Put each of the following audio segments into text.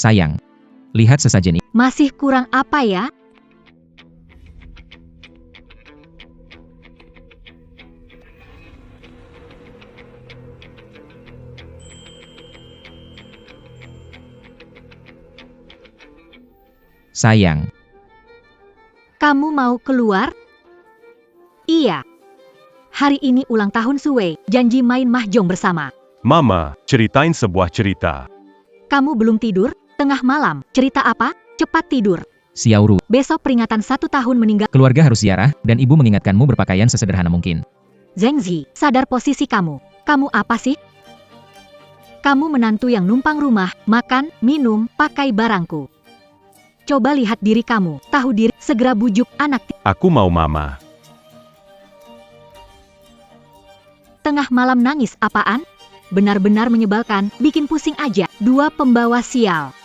Sayang. Lihat sesajen ini. Masih kurang apa ya? Sayang. Kamu mau keluar? Iya. Hari ini ulang tahun Sue, janji main mahjong bersama. Mama, ceritain sebuah cerita. Kamu belum tidur? Tengah malam, cerita apa? Cepat tidur. Xiaoru. Besok peringatan 1 tahun meninggal. Keluarga harus ziarah, dan ibu mengingatkanmu berpakaian sesederhana mungkin. Zhengzi, sadar posisi kamu. Kamu apa sih? Kamu menantu yang numpang rumah, makan, minum, pakai barangku. Coba lihat diri kamu, tahu diri, segera bujuk anak. Aku mau mama. Tengah malam nangis apaan? Benar-benar menyebalkan, bikin pusing aja. 2 pembawa sial.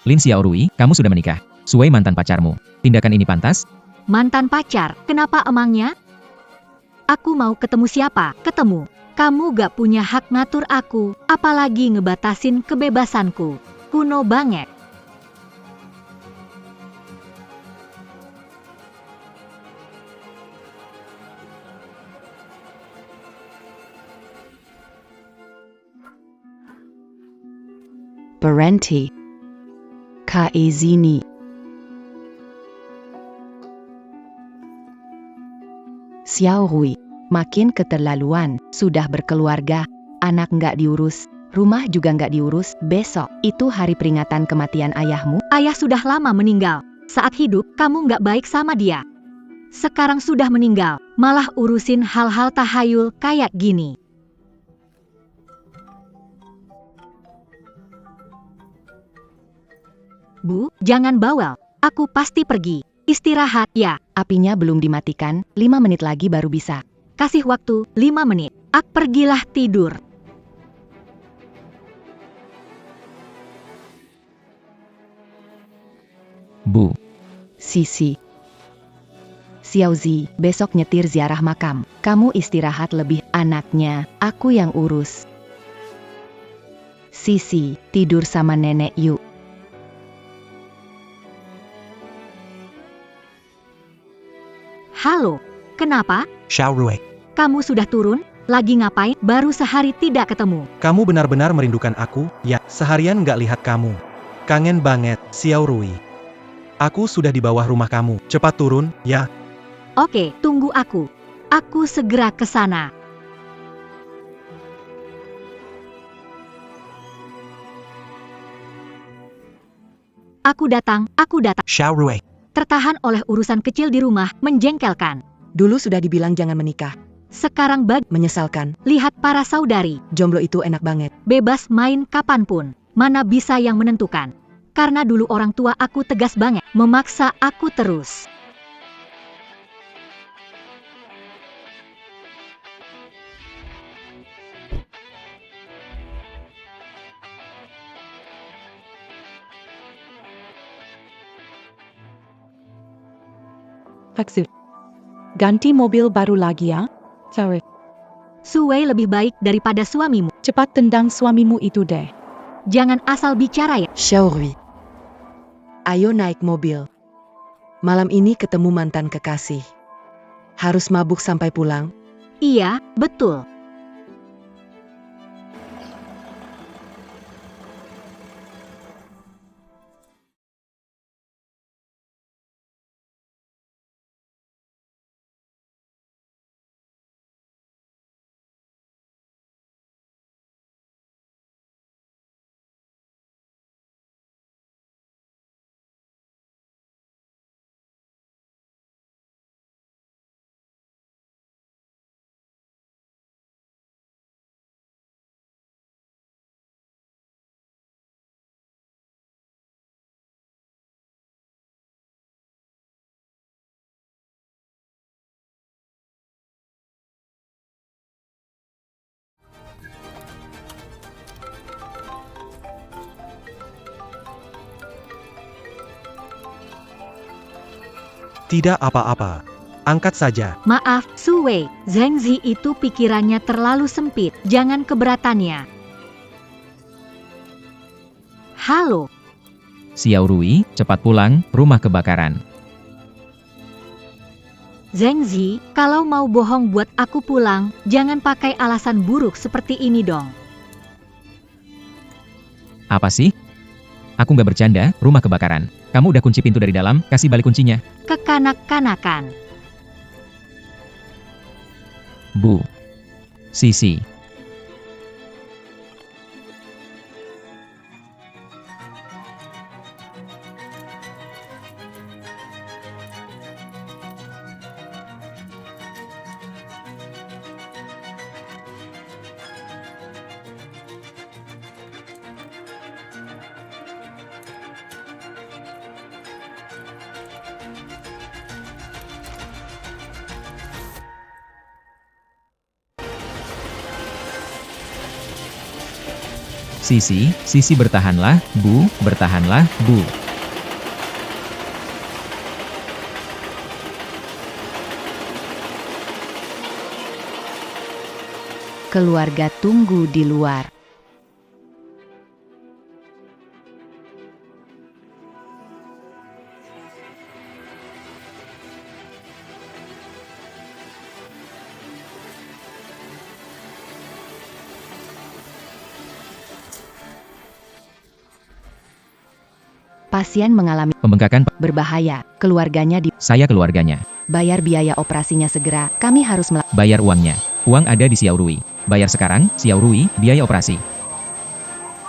Lin Xiaorui, kamu sudah menikah. Sue mantan pacarmu. Tindakan ini pantas? Mantan pacar, kenapa emangnya? Aku mau ketemu siapa? Ketemu. Kamu gak punya hak ngatur aku, apalagi ngebatasin kebebasanku. Kuno banget. Berhenti. Kaizini. Xiaorui, makin keterlaluan, sudah berkeluarga, anak nggak diurus, rumah juga nggak diurus, besok, itu hari peringatan kematian ayahmu? Ayah sudah lama meninggal. Saat hidup, kamu nggak baik sama dia. Sekarang sudah meninggal, malah urusin hal-hal tahayul kayak gini. Bu, jangan bawel. Aku pasti pergi. Istirahat, ya. Apinya belum dimatikan, 5 menit lagi baru bisa. Kasih waktu 5 menit. Pergilah tidur. Bu. Sisi. Xiaozi, besok nyetir ziarah makam. Kamu istirahat lebih, anaknya, aku yang urus. Sisi, tidur sama nenek yuk. Halo, kenapa? Xiaorui, Kamu sudah turun? Lagi ngapain? Baru sehari tidak ketemu. kamu benar-benar merindukan aku? Ya, seharian nggak lihat kamu. Kangen banget, Xiaorui. Aku sudah di bawah rumah kamu. Cepat turun, ya. Oke, tunggu aku. Aku segera ke sana. Aku datang, aku datang. Xiaorui, Tertahan oleh urusan kecil di rumah, menjengkelkan. Dulu sudah dibilang jangan menikah. Sekarang Menyesalkan. lihat para saudari. Jomblo itu enak banget. Bebas main kapanpun. Mana bisa yang menentukan. Karena dulu orang tua aku tegas banget, memaksa aku terus. Maksud, ganti mobil baru lagi ya? Sorry, Sue lebih baik daripada suamimu. cepat tendang suamimu itu deh. Jangan asal bicara ya. Xiaorui. Ayo naik mobil. Malam ini ketemu mantan kekasih. Harus mabuk sampai pulang. Iya, betul. tidak apa-apa. Angkat saja. Maaf, Sue. Zhengzi itu pikirannya terlalu sempit. Jangan keberatannya. Halo, Xiao Rui, cepat pulang, rumah kebakaran. Zheng Zi, kalau mau bohong buat aku pulang, jangan pakai alasan buruk seperti ini dong. Apa sih? Aku nggak bercanda, rumah kebakaran. Kamu udah kunci pintu dari dalam, kasih balik kuncinya. Kekanak-kanakan. Bu. Sisi. Sisi bertahanlah, Bu, bertahanlah, Bu. Keluarga tunggu di luar. Pasien mengalami Pembengkakan, berbahaya. Keluarganya saya keluarganya. dibayar biaya operasinya segera. Kami harus Bayar uangnya. Uang ada di Xiao Rui. Bayar sekarang, Xiao Rui, biaya operasi.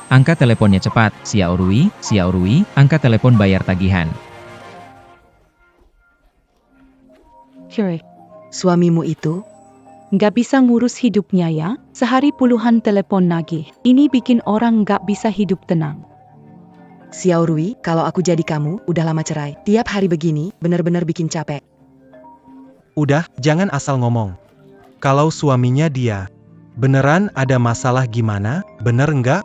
Angkat teleponnya cepat, Xiao Rui, angkat telepon bayar tagihan. Here, Suamimu itu? nggak bisa ngurus hidupnya ya? Sehari puluhan telepon nagih. Ini bikin orang nggak bisa hidup tenang. Xiao Rui, kalau aku jadi kamu, udah lama cerai. Tiap hari begini, bener-bener bikin capek. Udah, jangan asal ngomong. Kalau suaminya dia beneran ada masalah gimana, bener nggak?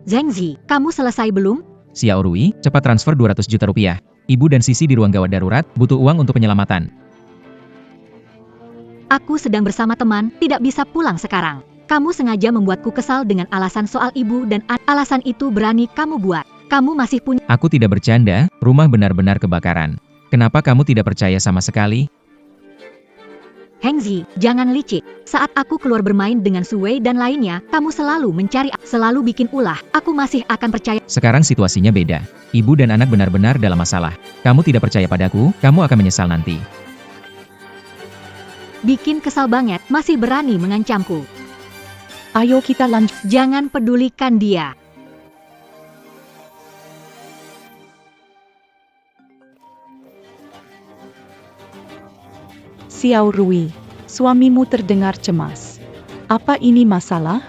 Zheng Zi, kamu selesai belum? Xiao Rui, cepat transfer 200 juta rupiah. Ibu dan Sisi di ruang gawat darurat, butuh uang untuk penyelamatan. Aku sedang bersama teman, tidak bisa pulang sekarang. Kamu sengaja membuatku kesal dengan alasan soal ibu dan alasan itu berani kamu buat. Kamu masih punya... Aku tidak bercanda, rumah benar-benar kebakaran. Kenapa kamu tidak percaya sama sekali? Heng Zi, jangan licik. Saat aku keluar bermain dengan Suwei dan lainnya, kamu selalu mencari, selalu bikin ulah. Aku masih akan percaya. Sekarang situasinya beda. Ibu dan anak benar-benar dalam masalah. Kamu tidak percaya padaku, kamu akan menyesal nanti. Bikin kesal banget, masih berani mengancamku. Ayo kita lanjut. Jangan pedulikan dia. Xiao Rui, suamimu terdengar cemas. Apa ini masalah?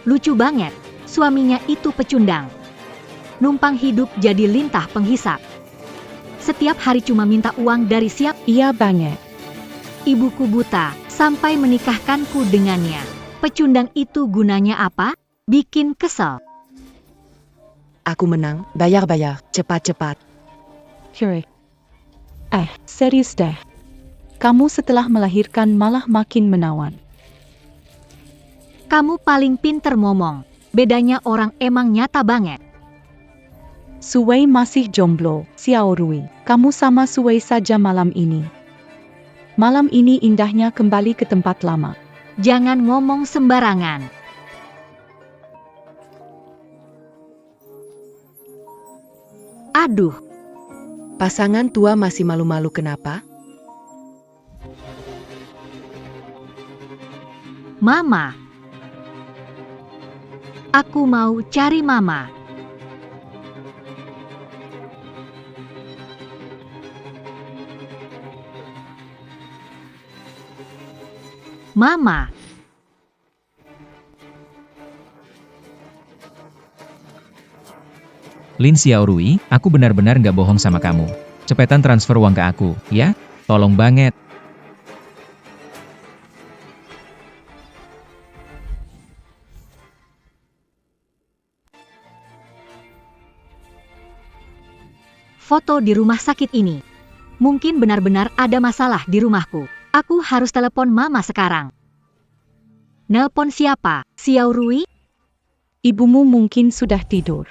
Lucu banget, suaminya itu pecundang. Numpang hidup jadi lintah penghisap. Setiap hari cuma minta uang dari siap. Iya banget. Ibuku buta, sampai menikahkanku dengannya. Pecundang itu gunanya apa? Bikin kesel. Aku menang, bayar-bayar, cepat-cepat. Here. Serius deh. Kamu setelah melahirkan malah makin menawan. Kamu paling pinter ngomong. Bedanya orang emang nyata banget. Suwei masih jomblo, Xiao Rui. Kamu sama Suwei saja malam ini. Malam ini indahnya kembali ke tempat lama. Jangan ngomong sembarangan. Aduh, Pasangan tua masih malu-malu kenapa? Mama. Aku mau cari Mama. Mama. Lin Xiao Rui, aku benar-benar nggak bohong sama kamu. Cepetan transfer uang ke aku, ya? Tolong banget. Foto di rumah sakit ini. Mungkin benar-benar ada masalah di rumahku. Aku harus telepon Mama sekarang. Nelpon siapa? Xiao Rui? Ibumu mungkin sudah tidur.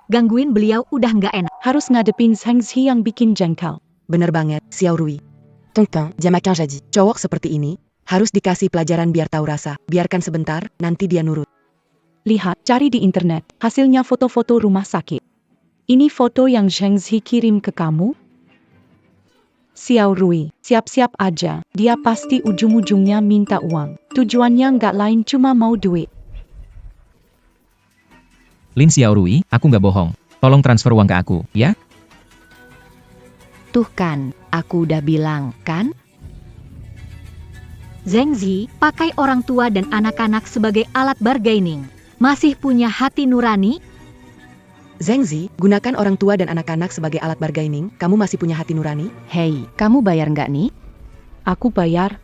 Gangguin beliau udah nggak enak. Harus ngadepin Zheng Zi yang bikin jengkel. Bener banget, Xiao Rui. Tonton, jamakan jadi. Cowok seperti ini, harus dikasih pelajaran biar tahu rasa. Biarkan sebentar, nanti dia nurut. Lihat, cari di internet. Hasilnya foto-foto rumah sakit. Ini foto yang Zheng Zi kirim ke kamu? Xiao Rui, siap-siap aja. Dia pasti ujung-ujungnya minta uang. Tujuannya nggak lain cuma mau duit. Lin Xiao Rui, aku nggak bohong. Tolong transfer uang ke aku, ya? Tuh kan, aku udah bilang, kan? Zheng Zi pakai orang tua dan anak-anak sebagai alat bargaining. Masih punya hati nurani? Zheng Zi, gunakan orang tua dan anak-anak sebagai alat bargaining. Kamu masih punya hati nurani? Hei, kamu bayar nggak nih? Aku bayar.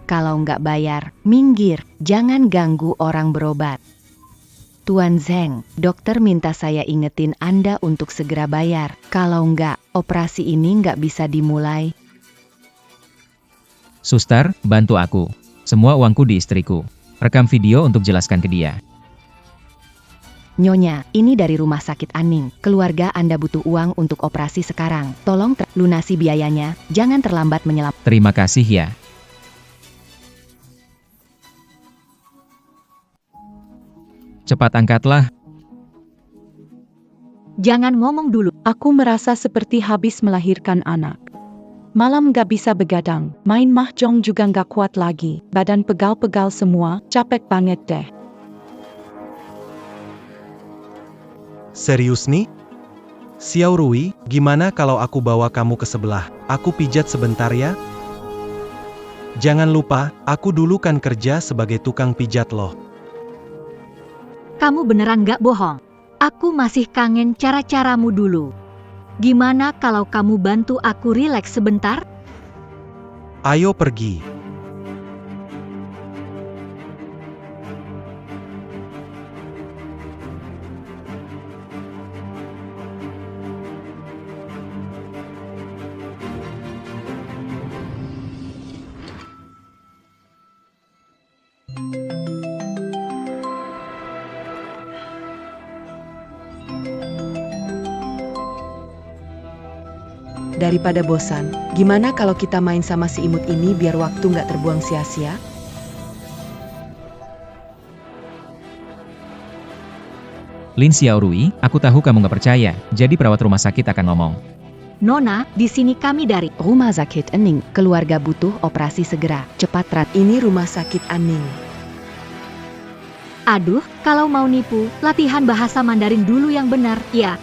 Kalau nggak bayar, minggir. Jangan ganggu orang berobat. Tuan Zheng, dokter minta saya ingetin Anda untuk segera bayar. Kalau nggak, operasi ini nggak bisa dimulai. Suster, bantu aku. Semua uangku di istriku. Rekam video untuk jelaskan ke dia. Nyonya, ini dari rumah sakit Aning. Keluarga Anda butuh uang untuk operasi sekarang. Tolong lunasi biayanya, jangan terlambat menyelamatkan. Terima kasih ya. Cepat angkatlah. Jangan ngomong dulu. Aku merasa seperti habis melahirkan anak. Malam nggak bisa begadang. Main mahjong juga nggak kuat lagi. Badan pegal-pegal semua. Capek banget deh. Serius nih? Xiao Rui, gimana kalau aku bawa kamu ke sebelah? Aku pijat sebentar ya? Jangan lupa, aku dulu kan kerja sebagai tukang pijat loh. Kamu beneran nggak bohong? Aku masih kangen cara-caramu dulu. Gimana kalau kamu bantu aku rileks sebentar? Ayo pergi. Daripada bosan, gimana kalau kita main sama si imut ini biar waktu nggak terbuang sia-sia? Lin Xiao Rui, aku tahu kamu nggak percaya, jadi perawat rumah sakit akan ngomong. Nona, di sini kami dari Rumah sakit Ening, keluarga butuh operasi segera. Cepat rat. Ini rumah sakit Aning. Aduh, kalau mau nipu, latihan bahasa Mandarin dulu yang benar, ya.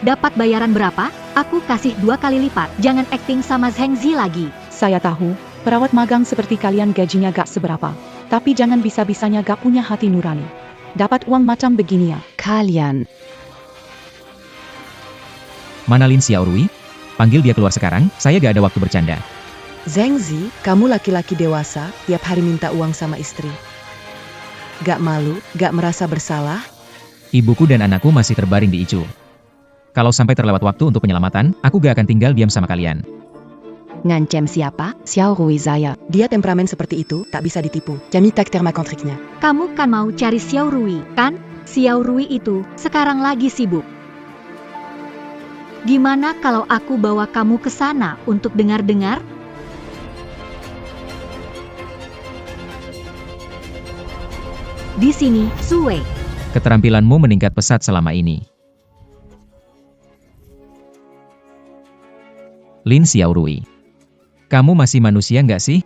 Dapat bayaran berapa? Aku kasih 2 kali lipat. Jangan acting sama Zheng Zi lagi. Saya tahu, perawat magang seperti kalian gajinya gak seberapa. Tapi jangan bisa-bisanya gak punya hati nurani. Dapat uang macam begini ya. Kalian. Mana Lin Xiao Rui? Panggil dia keluar sekarang, saya gak ada waktu bercanda. Zheng Zi, kamu laki-laki dewasa, tiap hari minta uang sama istri. Gak malu, gak merasa bersalah? Ibuku dan anakku masih terbaring di ICU. Kalau sampai terlewat waktu untuk penyelamatan, aku gak akan tinggal diam sama kalian. Ngancem siapa? Xiao Rui saya. Dia temperamen seperti itu, tak bisa ditipu. Kami tak terma kontriknya. Kamu kan mau cari Xiao Rui, kan? Xiao Rui itu sekarang lagi sibuk. Gimana kalau aku bawa kamu ke sana untuk dengar-dengar? Di sini, Sue. Keterampilanmu meningkat pesat selama ini. Lin Xiao Rui. Kamu masih manusia nggak sih?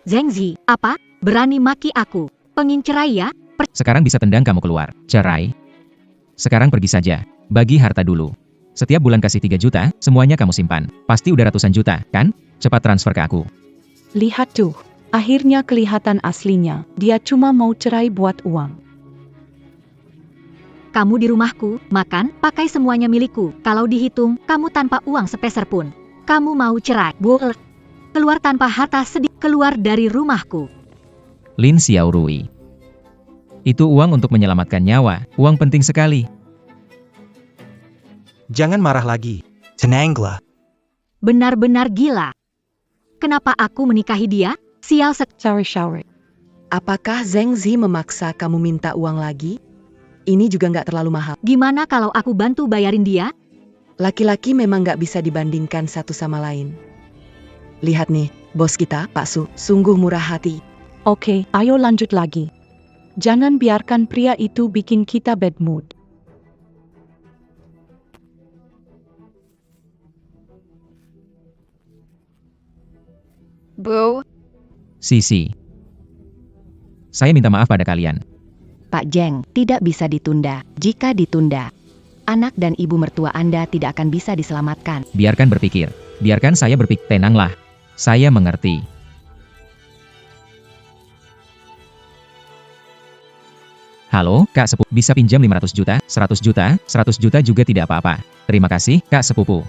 Zheng Zi, apa? Berani maki aku? Pengin cerai ya? Sekarang bisa tendang kamu keluar. Cerai? Sekarang pergi saja. Bagi harta dulu. Setiap bulan kasih 3 juta, semuanya kamu simpan. Pasti udah ratusan juta, kan? Cepat transfer ke aku. Lihat tuh, akhirnya kelihatan aslinya. Dia cuma mau cerai buat uang. Kamu di rumahku, makan, pakai semuanya milikku. Kalau dihitung, kamu tanpa uang sepeser pun. Kamu mau cerai? Boleh. Keluar tanpa harta sedikit. Keluar dari rumahku. Lin Xiao Rui. Itu uang untuk menyelamatkan nyawa. Uang penting sekali. Jangan marah lagi. Tenanglah. Benar-benar gila. Kenapa aku menikahi dia? Sial Sorry. Apakah Zheng Zi memaksa kamu minta uang lagi? Ini juga nggak terlalu mahal. Gimana kalau aku bantu bayarin dia? Laki-laki memang nggak bisa dibandingkan satu sama lain. Lihat nih, bos kita, Pak Su, sungguh murah hati. Oke, ayo lanjut lagi. Jangan biarkan pria itu bikin kita bad mood. Bu, Sisi. Saya minta maaf pada kalian. Pak Zheng, tidak bisa ditunda. Jika ditunda, anak dan ibu mertua Anda tidak akan bisa diselamatkan. Biarkan berpikir. Biarkan saya berpikir. Tenanglah. Saya mengerti. Halo, Kak Sepupu. Bisa pinjam 500 juta, 100 juta, 100 juta juga tidak apa-apa. Terima kasih, Kak Sepupu.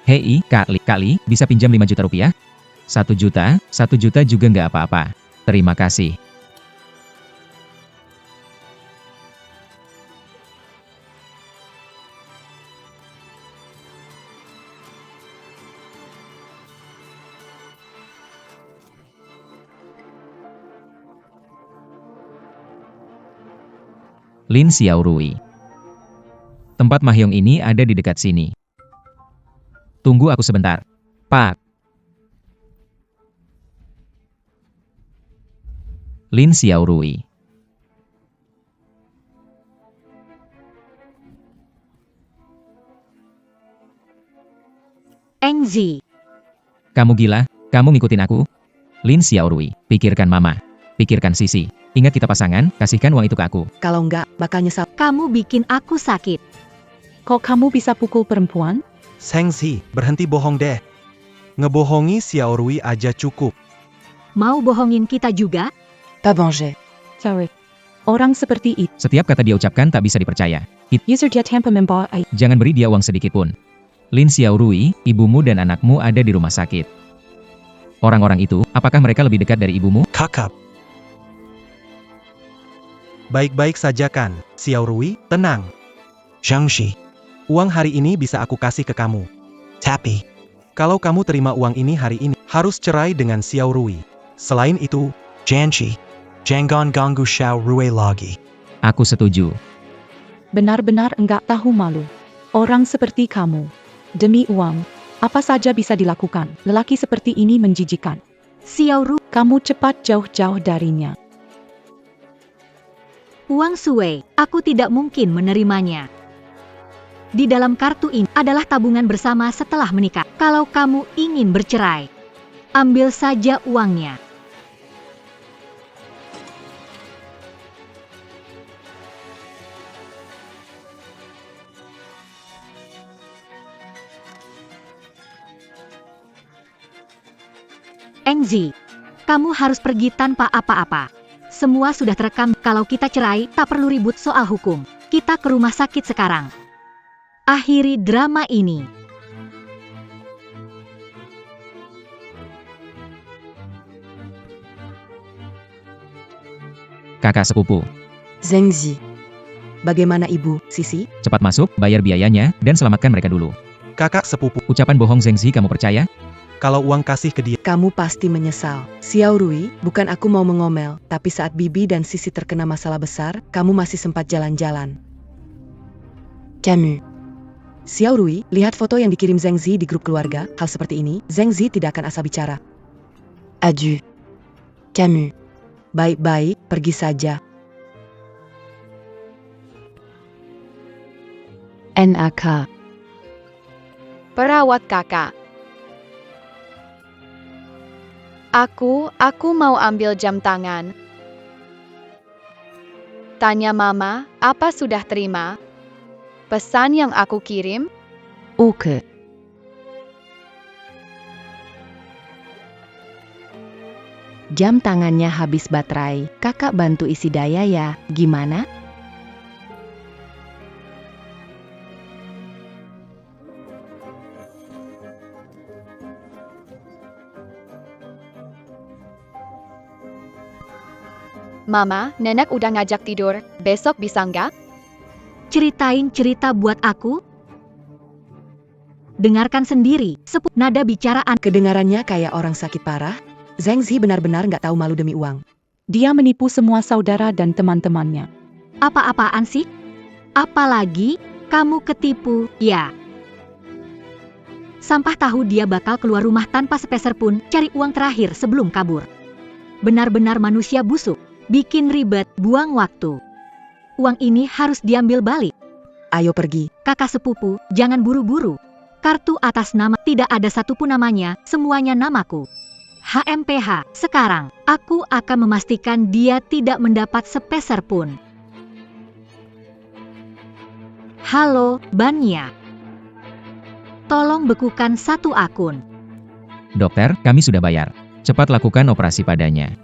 Hei, Kak Li, bisa pinjam 5 juta rupiah? 1 juta juga nggak apa-apa. Terima kasih. Lin Xiaorui. Tempat Mahyong ini ada di dekat sini. Tunggu aku sebentar. Pak. Lin Xiaorui. Eng Zi. Kamu gila? Kamu ngikutin aku? Lin Xiaorui. Pikirkan mama. Pikirkan Sisi. Ingat kita pasangan, kasihkan uang itu ke aku. Kalau nggak, bakal nyesal. Kamu bikin aku sakit. Kok kamu bisa pukul perempuan? Zheng Zi, berhenti bohong deh. Ngebohongi Xiaorui aja cukup. Mau bohongin kita juga? Pas manger. Sorry. Orang seperti itu. Setiap kata dia ucapkan tak bisa dipercaya. User dia tanpa membawa air. Jangan beri dia uang sedikit pun. Lin Xiaorui, ibumu dan anakmu ada di rumah sakit. Orang-orang itu, apakah mereka lebih dekat dari ibumu? Kakap. Baik-baik saja kan, Xiaorui, tenang. Zhang Shi, uang hari ini bisa aku kasih ke kamu. Tapi, kalau kamu terima uang ini hari ini, harus cerai dengan Xiaorui. Selain itu, Zhang Shi, jangan ganggu Xiaorui lagi. Aku setuju. Benar-benar enggak tahu malu. Orang seperti kamu. Demi uang, apa saja bisa dilakukan. Lelaki seperti ini menjijikan. Xiaorui, Kamu cepat jauh-jauh darinya. uang Sue, aku tidak mungkin menerimanya. Di dalam kartu ini adalah tabungan bersama setelah menikah. Kalau kamu ingin bercerai, ambil saja uangnya. Eng Zi, kamu harus pergi tanpa apa-apa. Semua sudah terekam. Kalau kita cerai, tak perlu ribut soal hukum. Kita ke rumah sakit sekarang. Akhiri drama ini. Kakak sepupu, Zheng Zi. Bagaimana ibu, Sisi? cepat masuk, bayar biayanya, dan selamatkan mereka dulu. Kakak sepupu, Ucapan bohong Zheng Zi kamu percaya? kalau uang kasih ke dia. Kamu pasti menyesal. Xiaorui, bukan aku mau mengomel, tapi saat Bibi dan Sisi terkena masalah besar, kamu masih sempat jalan-jalan. Camus. Xiaorui, lihat foto yang dikirim Zheng Zi di grup keluarga. Hal seperti ini, Zheng Zi tidak akan asal bicara. Adieu. Camus. Baik-baik, pergi saja. NAK. perawat kakak. Aku mau ambil jam tangan. Tanya mama, apa sudah terima? Pesan yang aku kirim? Oke. Jam tangannya habis baterai. Kakak bantu isi daya ya. Gimana? Mama, nenek udah ngajak tidur. Besok bisa nggak? Ceritain cerita buat aku. dengarkan sendiri. Nada bicaraan. Kedengarannya kayak orang sakit parah. Zheng Zi benar-benar nggak tahu malu demi uang. Dia menipu semua saudara dan teman-temannya. Apa-apaan sih? Apalagi, kamu ketipu, ya. Sampah tahu dia bakal keluar rumah tanpa sepeser pun, cari uang terakhir sebelum kabur. Benar-benar manusia busuk, bikin ribet, buang waktu. Uang ini harus diambil balik. Ayo pergi. Kakak sepupu, jangan buru-buru. Kartu atas nama, tidak ada satupun namanya, semuanya namaku. HMPH, sekarang, aku akan memastikan dia tidak mendapat sepeser pun. Halo, Banya. Tolong bekukan satu akun. Dokter, kami sudah bayar. Cepat lakukan operasi padanya.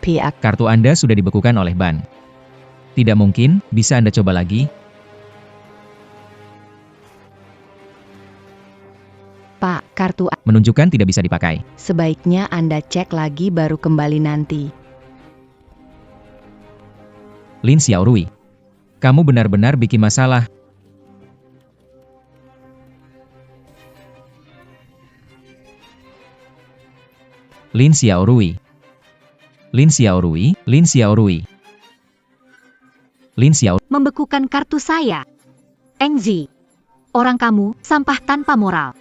Pihak Kartu Anda sudah dibekukan oleh Ban. Tidak mungkin, bisa Anda coba lagi? Pak, kartu Menunjukkan tidak bisa dipakai. sebaiknya Anda cek lagi baru kembali nanti. Lin Xiaorui, kamu benar-benar bikin masalah. Lin Xiaorui. Lin Xiaorui, Lin Xiaorui. Lin Xiao, Membekukan kartu saya. Engzi. Orang kamu, sampah tanpa moral.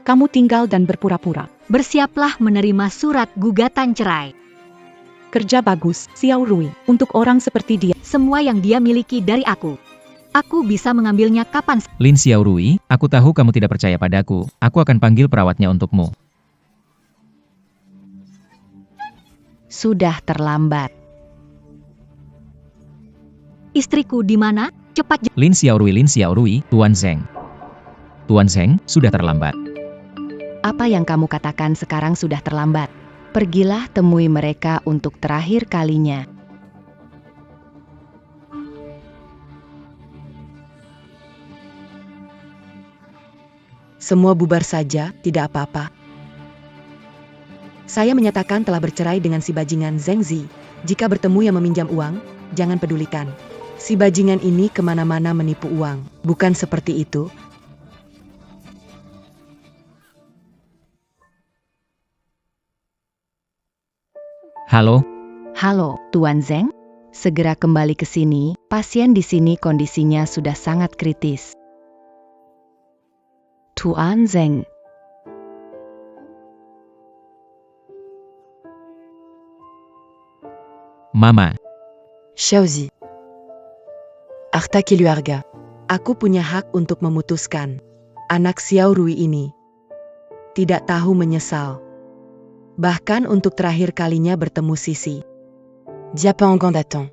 Kamu tinggal dan berpura-pura. Bersiaplah menerima surat gugatan cerai. Kerja bagus, Xiao Rui. Untuk orang seperti dia, Semua yang dia miliki dari aku. Aku bisa mengambilnya kapan saja. Lin Xiaorui, aku tahu kamu tidak percaya padaku. Aku akan panggil perawatnya untukmu. Sudah terlambat. Istriku di mana? Cepat. Lin Xiaorui, Tuan Zheng. Tuan Zheng, sudah terlambat. Apa yang kamu katakan sekarang sudah terlambat. Pergilah temui mereka untuk terakhir kalinya. Semua bubar saja, tidak apa-apa. Saya menyatakan telah bercerai dengan si bajingan Zheng Zi. Jika bertemu yang meminjam uang, jangan pedulikan. Si bajingan ini kemana-mana menipu uang. Bukan seperti itu. Halo, Halo, Tuan Zheng. Segera kembali ke sini. Pasien di sini kondisinya sudah sangat kritis. Tuan Zheng. Mama. Xiaozi. Harta keluarga. Aku punya hak untuk memutuskan. Anak Xiao Rui ini tidak tahu menyesal. Bahkan untuk terakhir kalinya bertemu Sisi. Dia pas encore d'attendre.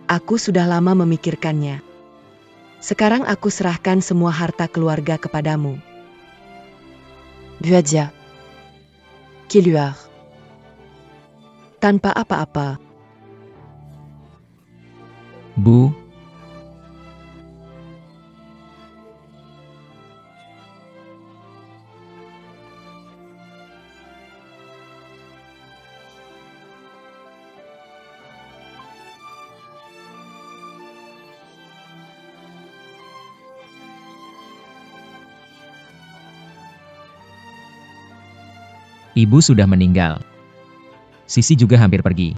Aku sudah lama memikirkannya. Sekarang aku serahkan semua harta keluarga kepadamu. Buadia. Keluar. Tanpa apa-apa. Bu. Ibu sudah meninggal. Sisi juga hampir pergi.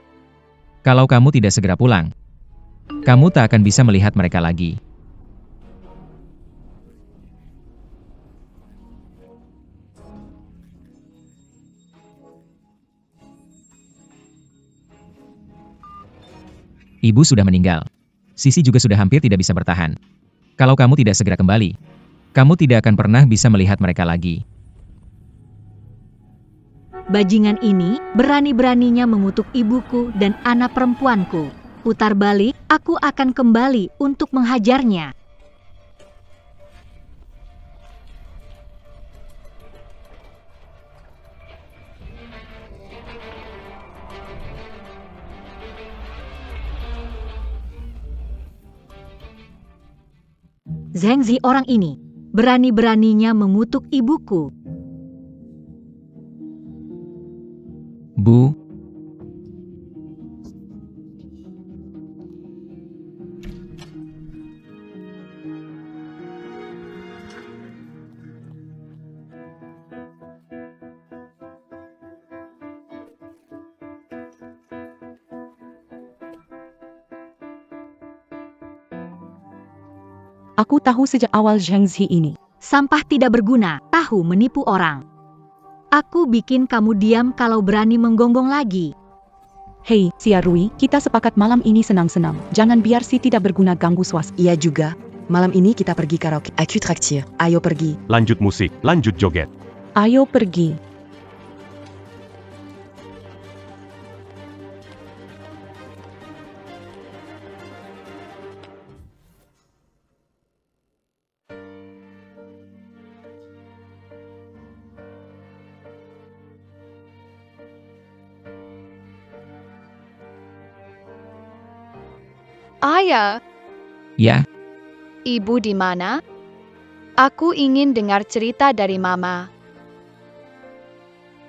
Kalau kamu tidak segera pulang, kamu tak akan bisa melihat mereka lagi. Ibu sudah meninggal. Sisi juga sudah hampir tidak bisa bertahan. Kalau kamu tidak segera kembali, kamu tidak akan pernah bisa melihat mereka lagi. Bajingan ini berani-beraninya mengutuk ibuku dan anak perempuanku. Putar balik, aku akan kembali untuk menghajarnya. Zheng Zi orang ini berani-beraninya mengutuk ibuku. Ibu. Aku tahu sejak awal Zheng Zi ini. Sampah tidak berguna, tahu menipu orang. Aku bikin kamu diam kalau berani menggonggong lagi. Hei, Xiaorui, kita sepakat malam ini senang-senang. Jangan biar si tidak berguna ganggu suasana. Iya juga. Malam ini kita pergi karaoke. Aku traktir. Ayo pergi. Lanjut musik, lanjut joget. Ayo pergi. Ayah, Ya, ibu di mana? Aku ingin dengar cerita dari Mama.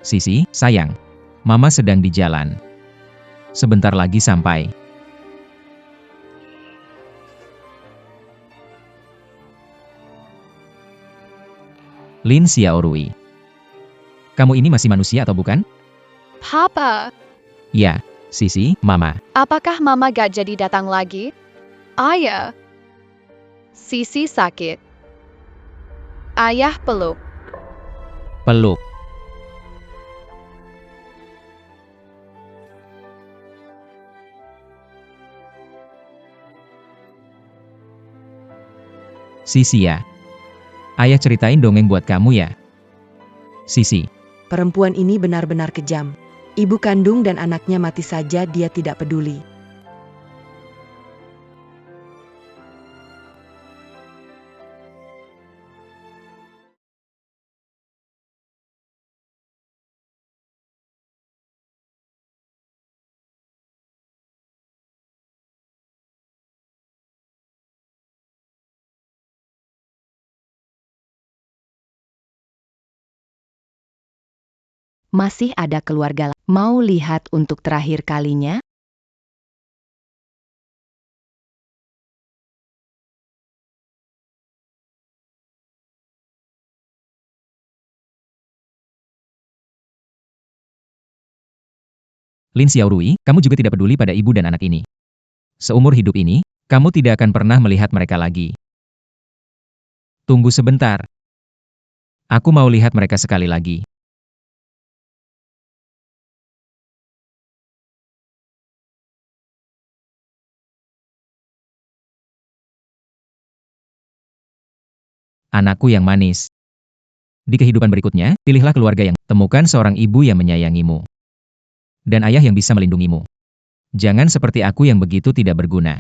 Sisi, sayang. Mama sedang di jalan. Sebentar lagi sampai. Lin Xiaorui. Kamu ini masih manusia atau bukan? Papa, Ya, Sisi, Mama. apakah Mama gak jadi datang lagi? Ayah, Sisi sakit. Ayah peluk. Peluk. Sisi ya. Ayah ceritain dongeng buat kamu ya. Sisi. Perempuan ini benar-benar kejam. Ibu kandung dan anaknya mati saja dia tidak peduli. Masih ada keluarga mau lihat untuk terakhir kalinya? Lin Xiaorui, kamu juga tidak peduli pada ibu dan anak ini. Seumur hidup ini, kamu tidak akan pernah melihat mereka lagi. Tunggu sebentar. Aku mau lihat mereka sekali lagi. Anakku yang manis. Di kehidupan berikutnya, pilihlah keluarga yang temukan seorang ibu yang menyayangimu. Dan ayah yang bisa melindungimu. Jangan seperti aku yang begitu tidak berguna.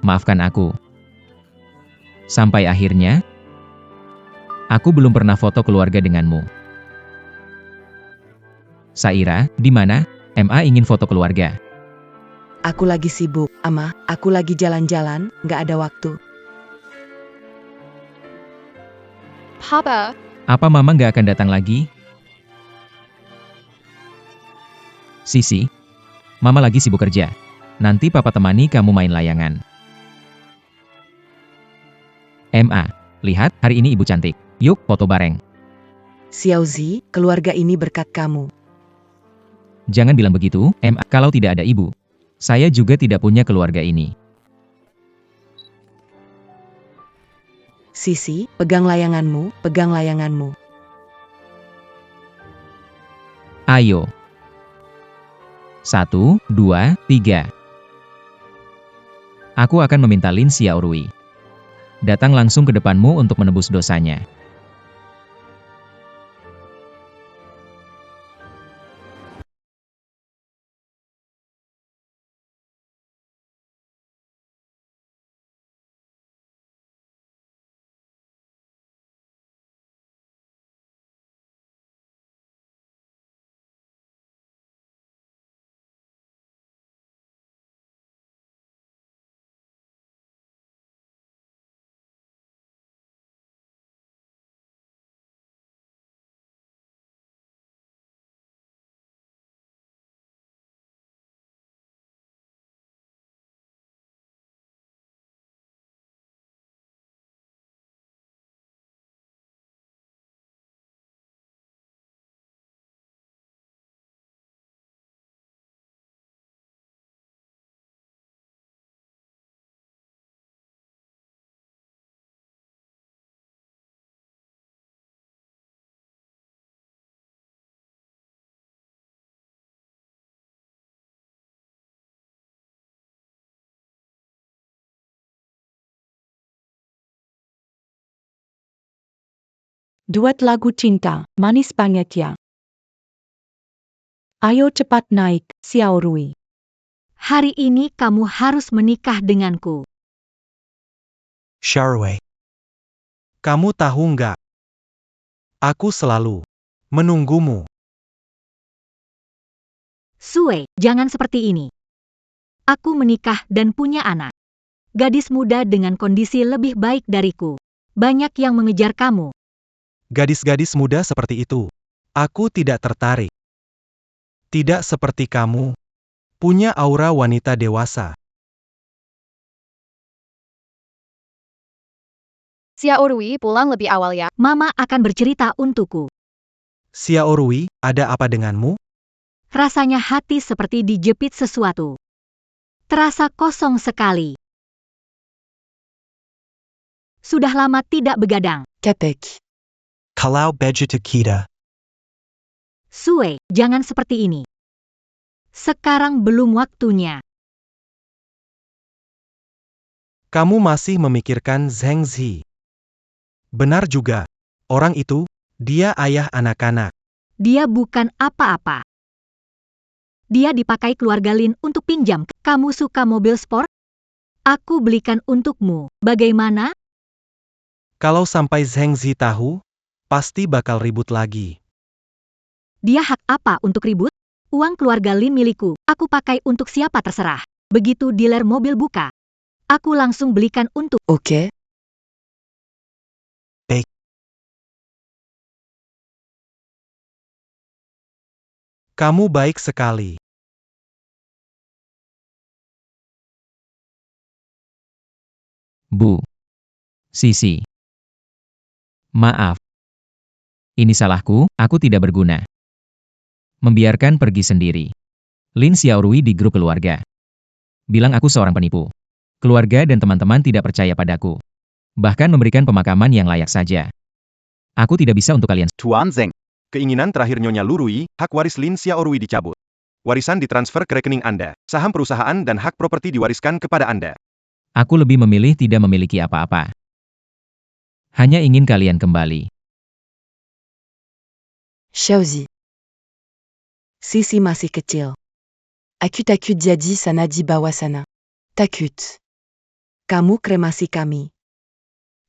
Maafkan aku. Sampai akhirnya, aku belum pernah foto keluarga denganmu. Saira, di mana? Ingin foto keluarga. Aku lagi sibuk, Ama. Aku lagi jalan-jalan, gak ada waktu. Papa, Apa mama nggak akan datang lagi? Sisi, mama lagi sibuk kerja. Nanti papa temani kamu main layangan. Lihat, hari ini ibu cantik. Yuk, foto bareng. Xiaozi, keluarga ini berkat kamu. Jangan bilang begitu, kalau tidak ada ibu. Saya juga tidak punya keluarga ini. Sisi, pegang layanganmu, pegang layanganmu. Ayo. 1, 2, 3. Aku akan meminta Lin Xiaorui datang langsung ke depanmu untuk menebus dosanya. Duet lagu cinta, manis banget ya. Ayo cepat naik, Xiao Rui. Hari ini kamu harus menikah denganku. Sharwei. Kamu tahu nggak? Aku selalu menunggumu. Sue, jangan seperti ini. Aku menikah dan punya anak. Gadis muda dengan kondisi lebih baik dariku. Banyak yang mengejar kamu. Gadis-gadis muda seperti itu. Aku tidak tertarik. Tidak seperti kamu. Punya aura wanita dewasa. Xiao Rui pulang lebih awal ya. Mama akan bercerita untukku. Xiao Rui, ada apa denganmu? Rasanya hati seperti dijepit sesuatu. Terasa kosong sekali. Sudah lama tidak begadang. Capek. Kalau begitu kita. Sue, jangan seperti ini. Sekarang belum waktunya. Kamu masih memikirkan Zheng Zi. Benar juga. Orang itu, dia ayah anak-anak. Dia bukan apa-apa. Dia dipakai keluarga Lin untuk pinjam. Kamu suka mobil sport? Aku belikan untukmu. Bagaimana? Kalau sampai Zheng Zi tahu, pasti bakal ribut lagi. Dia hak apa untuk ribut? Uang keluarga Lin milikku. Aku pakai untuk siapa terserah. Begitu dealer mobil buka, aku langsung belikan untuk. Oke. Kamu baik sekali. Bu. Sisi. Maaf. Ini salahku, aku tidak berguna. Membiarkan pergi sendiri. Lin Xiaorui di grup keluarga. Bilang aku seorang penipu. Keluarga dan teman-teman tidak percaya padaku. Bahkan memberikan pemakaman yang layak saja. Aku tidak bisa untuk kalian. Tuan Zeng. Keinginan terakhir Nyonya Lurui, hak waris Lin Xiaorui dicabut. Warisan ditransfer ke rekening Anda. Saham perusahaan dan hak properti diwariskan kepada Anda. Aku lebih memilih tidak memiliki apa-apa. Hanya ingin kalian kembali. Xiaozi. Sisi masih kecil. Akut-akut jadi sana di bawah sana. Takut. Kamu kremasi kami.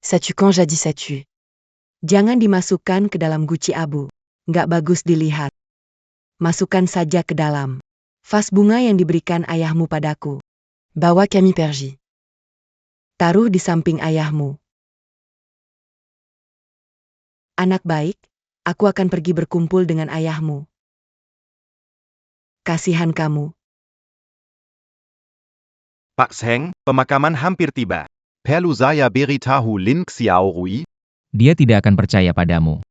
Sais-tu quand jadi sais-tu? Jangan dimasukkan ke dalam guci abu. Nggak bagus dilihat. Masukkan saja ke dalam. Vas bunga yang diberikan ayahmu padaku. Bawa kami pergi. Taruh di samping ayahmu. Anak baik, aku akan pergi berkumpul dengan ayahmu. Kasihan kamu. Pak Zeng, pemakaman hampir tiba. Perlu saya beritahu Lin Xiaorui? Dia tidak akan percaya padamu.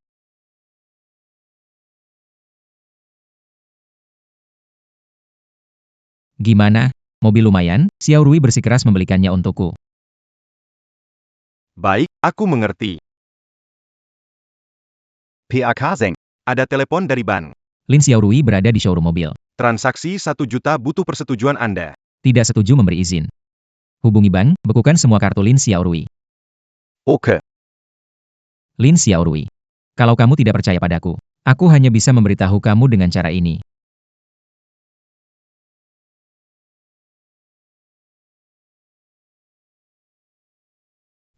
Gimana? Mobil lumayan? Xiaorui bersikeras membelikannya untukku. Baik, aku mengerti. PAK Zeng, ada telepon dari bank. Lin Xiaorui berada di showroom mobil. Transaksi 1 juta butuh persetujuan Anda. Tidak setuju memberi izin. Hubungi bank, bekukan semua kartu Lin Xiaorui. Oke. Lin Xiaorui. Kalau kamu tidak percaya padaku, aku hanya bisa memberitahu kamu dengan cara ini.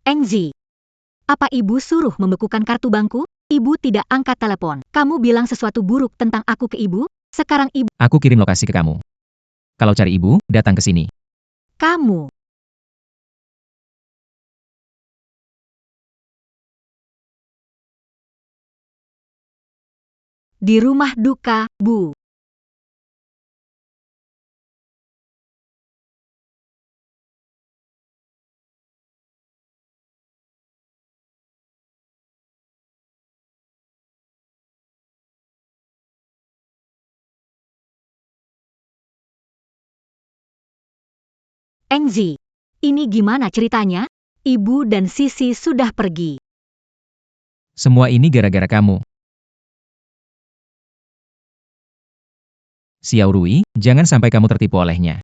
Engzi. Apa ibu suruh membekukan kartu bankku? Ibu tidak angkat telepon. Kamu bilang sesuatu buruk tentang aku ke ibu? Sekarang ibu. Aku kirim lokasi ke kamu. Kalau cari ibu, datang ke sini. Kamu. Di rumah duka, Bu. Engzi. Ini gimana ceritanya? Ibu dan Sisi sudah pergi. Semua ini gara-gara kamu. Xiaorui, jangan sampai kamu tertipu olehnya.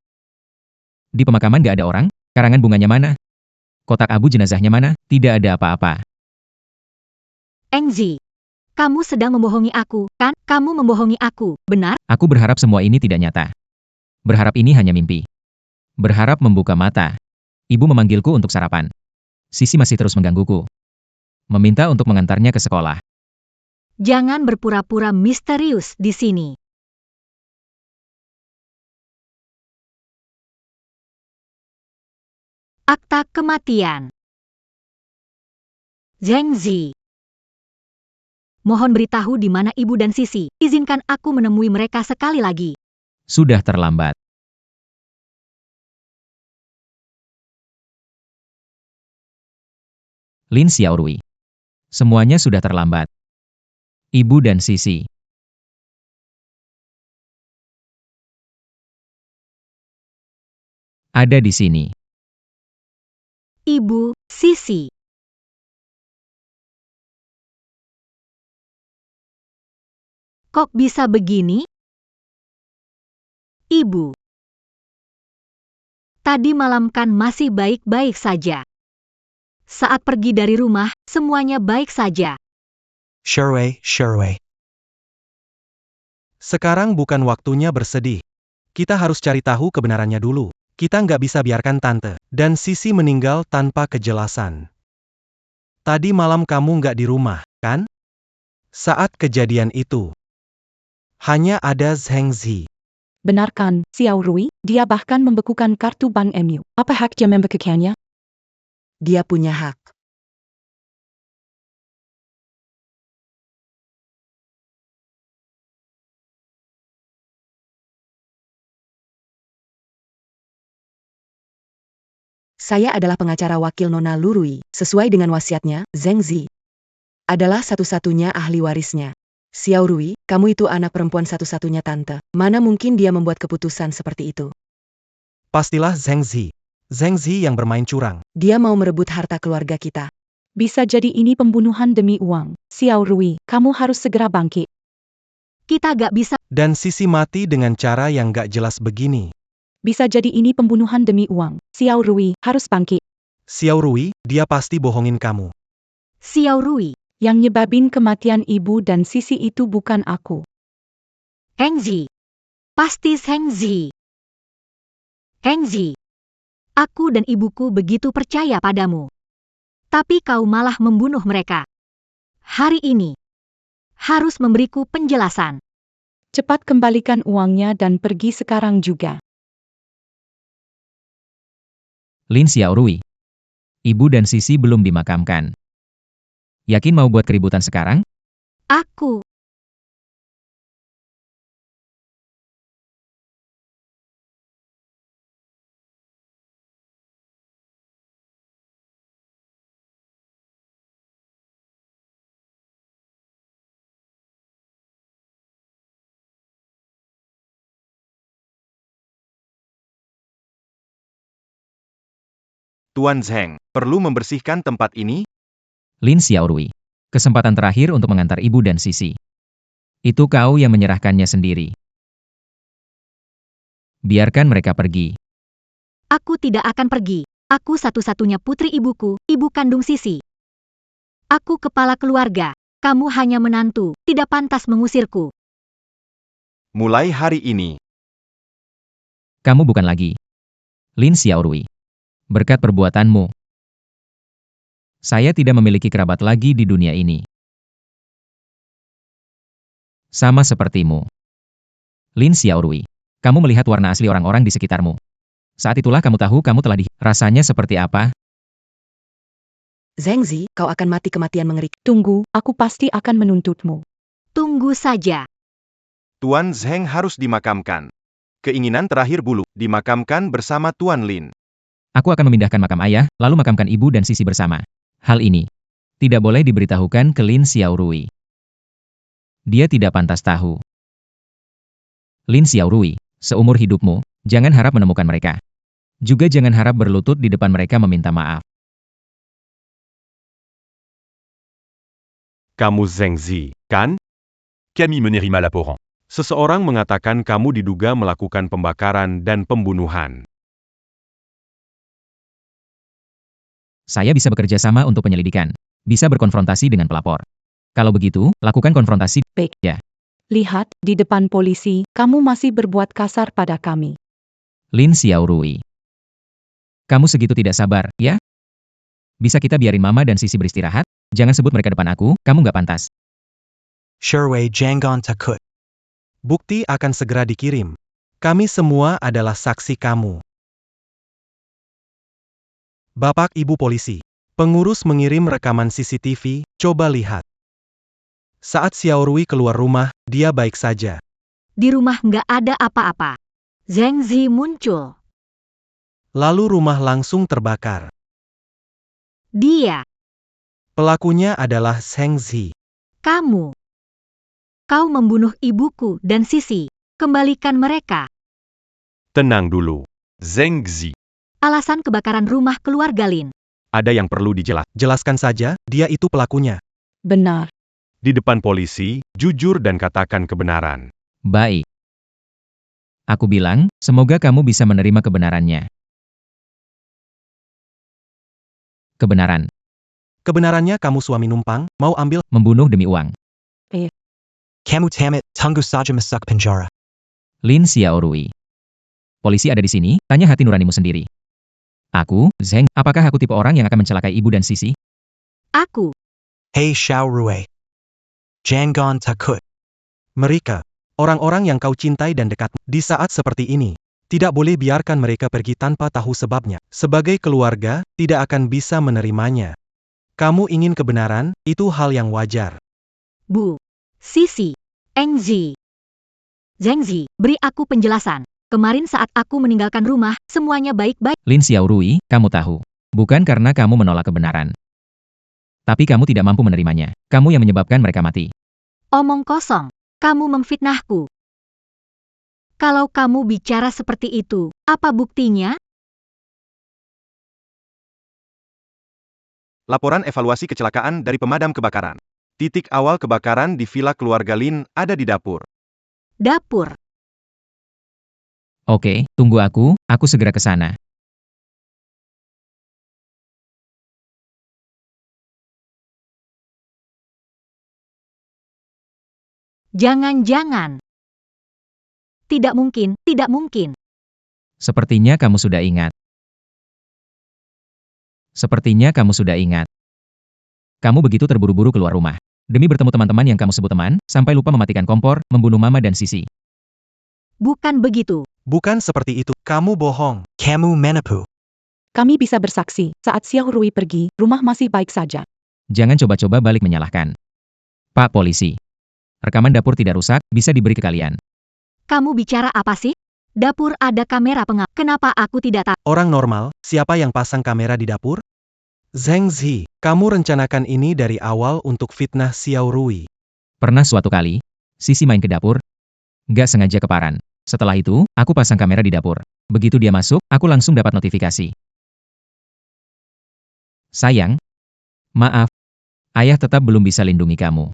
Di pemakaman gak ada orang, karangan bunganya mana? Kotak abu jenazahnya mana? Tidak ada apa-apa. Engzi, kamu sedang membohongi aku, kan? Kamu membohongi aku, benar? Aku berharap semua ini tidak nyata. Berharap ini hanya mimpi. Berharap membuka mata. Ibu memanggilku untuk sarapan. Sisi masih terus menggangguku. Meminta untuk mengantarnya ke sekolah. Jangan berpura-pura misterius di sini. Akta kematian. Zheng Zi. Mohon beritahu di mana ibu dan Sisi. Izinkan aku menemui mereka sekali lagi. Sudah terlambat. Lin Xiaorui. Semuanya sudah terlambat. Ibu dan Sisi. Ada di sini. Ibu, Sisi. Kok bisa begini? Ibu. Tadi malam kan masih baik-baik saja. Saat pergi dari rumah, semuanya baik saja. Sherwei. Sekarang bukan waktunya bersedih. Kita harus cari tahu kebenarannya dulu. Kita nggak bisa biarkan Tante dan Sisi meninggal tanpa kejelasan. Tadi malam kamu nggak di rumah, kan? Saat kejadian itu, hanya ada Zheng Zi. Benarkan, Xiaorui, dia bahkan membekukan kartu bank MU. Apa hak dia membekukannya? Dia punya hak. Saya adalah pengacara wakil Nona Lurui. Sesuai dengan wasiatnya, Zheng Zi adalah satu-satunya ahli warisnya. Xiaorui, kamu itu anak perempuan satu-satunya Tante. Mana mungkin dia membuat keputusan seperti itu? Pastilah Zheng Zi. Zheng Zi yang bermain curang. Dia mau merebut harta keluarga kita. Bisa jadi ini pembunuhan demi uang. Xiaorui, kamu harus segera bangkit. Kita gak bisa. Dan Sisi mati dengan cara yang gak jelas begini. Bisa jadi ini pembunuhan demi uang. Xiaorui, harus bangkit. Xiaorui, dia pasti bohongin kamu. Xiaorui. Yang nyebabin kematian ibu dan Sisi itu bukan aku. Engzi. Pasti Zheng Zi. Engzi. Aku dan ibuku begitu percaya padamu. Tapi kau malah membunuh mereka. Hari ini. Harus memberiku penjelasan. Cepat kembalikan uangnya dan pergi sekarang juga. Lin Xiaorui. Ibu dan Sisi belum dimakamkan. Yakin mau buat keributan sekarang? Aku. Tuan Zheng, perlu membersihkan tempat ini? Lin Xiaorui. Kesempatan terakhir untuk mengantar ibu dan Sisi. Itu kau yang menyerahkannya sendiri. Biarkan mereka pergi. Aku tidak akan pergi. Aku satu-satunya putri ibuku, ibu kandung Sisi. Aku kepala keluarga. Kamu hanya menantu, tidak pantas mengusirku. Mulai hari ini, Kamu bukan lagi Lin Xiaorui. Berkat perbuatanmu, saya tidak memiliki kerabat lagi di dunia ini. Sama sepertimu. Lin Xiaorui. Kamu melihat warna asli orang-orang di sekitarmu. Saat itulah kamu tahu kamu telah rasanya seperti apa? Zheng Zi, kau akan mati kematian mengerikan. Tunggu, aku pasti akan menuntutmu. Tunggu saja. Tuan Zheng harus dimakamkan. Keinginan terakhir bulu, dimakamkan bersama Tuan Lin. Aku akan memindahkan makam ayah, lalu makamkan ibu dan Sisi bersama. Hal ini tidak boleh diberitahukan ke Lin Xiaorui. Dia tidak pantas tahu. Lin Xiaorui, seumur hidupmu, jangan harap menemukan mereka. Juga jangan harap berlutut di depan mereka meminta maaf. Kamu Zheng Zi, kan? Camille Meneri-Malaporan. Seseorang mengatakan kamu diduga melakukan pembakaran dan pembunuhan. Saya bisa bekerja sama untuk penyelidikan. Bisa berkonfrontasi dengan pelapor. Kalau begitu, lakukan konfrontasi. Lihat, di depan polisi, kamu masih berbuat kasar pada kami. Lin Xiaorui. Kamu segitu tidak sabar, ya? Bisa kita biarin Mama dan Sisi beristirahat? Jangan sebut mereka depan aku, kamu nggak pantas. Sherwei Janggon Takut. Bukti akan segera dikirim. Kami semua adalah saksi kamu. Bapak Ibu Polisi. Pengurus mengirim rekaman CCTV, coba lihat. Saat Xiaorui keluar rumah, dia baik saja. Di rumah nggak ada apa-apa. Zheng Zi muncul. Lalu rumah langsung terbakar. Dia, Pelakunya adalah Zheng Zi. kamu. Kau membunuh ibuku dan Sisi. Kembalikan mereka. Tenang dulu. Zheng Zi. Alasan kebakaran rumah keluarga Lin. Ada yang perlu dijelaskan. Jelaskan saja, dia itu pelakunya. Benar. Di depan polisi, jujur dan katakan kebenaran. Baik. Aku bilang, semoga kamu bisa menerima kebenarannya. Kebenaran. Kebenarannya kamu suami numpang, mau ambil. Membunuh demi uang. Kamu tamat, tunggu saja masuk penjara. Lin Xiaorui. Polisi ada di sini, tanya hati nuranimu sendiri. Aku, Zheng, apakah aku tipe orang yang akan mencelakai ibu dan Sisi? Aku, Hei Xiaorui. Janggon Takut. Mereka, orang-orang yang kau cintai dan dekat, di saat seperti ini, tidak boleh biarkan mereka pergi tanpa tahu sebabnya. Sebagai keluarga, tidak akan bisa menerimanya. Kamu ingin kebenaran, itu hal yang wajar. Bu, Sisi, Eng Zi. Zheng Zi, beri aku penjelasan. Kemarin saat aku meninggalkan rumah, semuanya baik-baik. Lin Xiaorui, kamu tahu. Bukan karena kamu menolak kebenaran. Tapi kamu tidak mampu menerimanya. Kamu yang menyebabkan mereka mati. Omong kosong. Kamu memfitnahku. Kalau kamu bicara seperti itu, apa buktinya? Laporan evaluasi kecelakaan dari pemadam kebakaran. Titik awal kebakaran di villa keluarga Lin ada di dapur. Dapur. Oke, tunggu aku segera ke sana. Jangan-jangan. Tidak mungkin, tidak mungkin. Sepertinya kamu sudah ingat. Sepertinya kamu sudah ingat. Kamu begitu terburu-buru keluar rumah. Demi bertemu teman-teman yang kamu sebut teman, sampai lupa mematikan kompor, membunuh Mama dan Sisi. Bukan begitu. Bukan seperti itu, kamu bohong. Kamu menipu. Kami bisa bersaksi, saat Xiaorui pergi, rumah masih baik saja. Jangan coba-coba balik menyalahkan. Pak Polisi. Rekaman dapur tidak rusak, bisa diberi ke kalian. Kamu bicara apa sih? Dapur ada kamera pengawas. Kenapa aku tidak tahu? Orang normal, siapa yang pasang kamera di dapur? Zheng Zi, kamu rencanakan ini dari awal untuk fitnah Xiaorui. Pernah suatu kali, Sisi main ke dapur. Nggak sengaja keparan. Setelah itu, aku pasang kamera di dapur. Begitu dia masuk, aku langsung dapat notifikasi. Sayang. Maaf. Ayah tetap belum bisa lindungi kamu.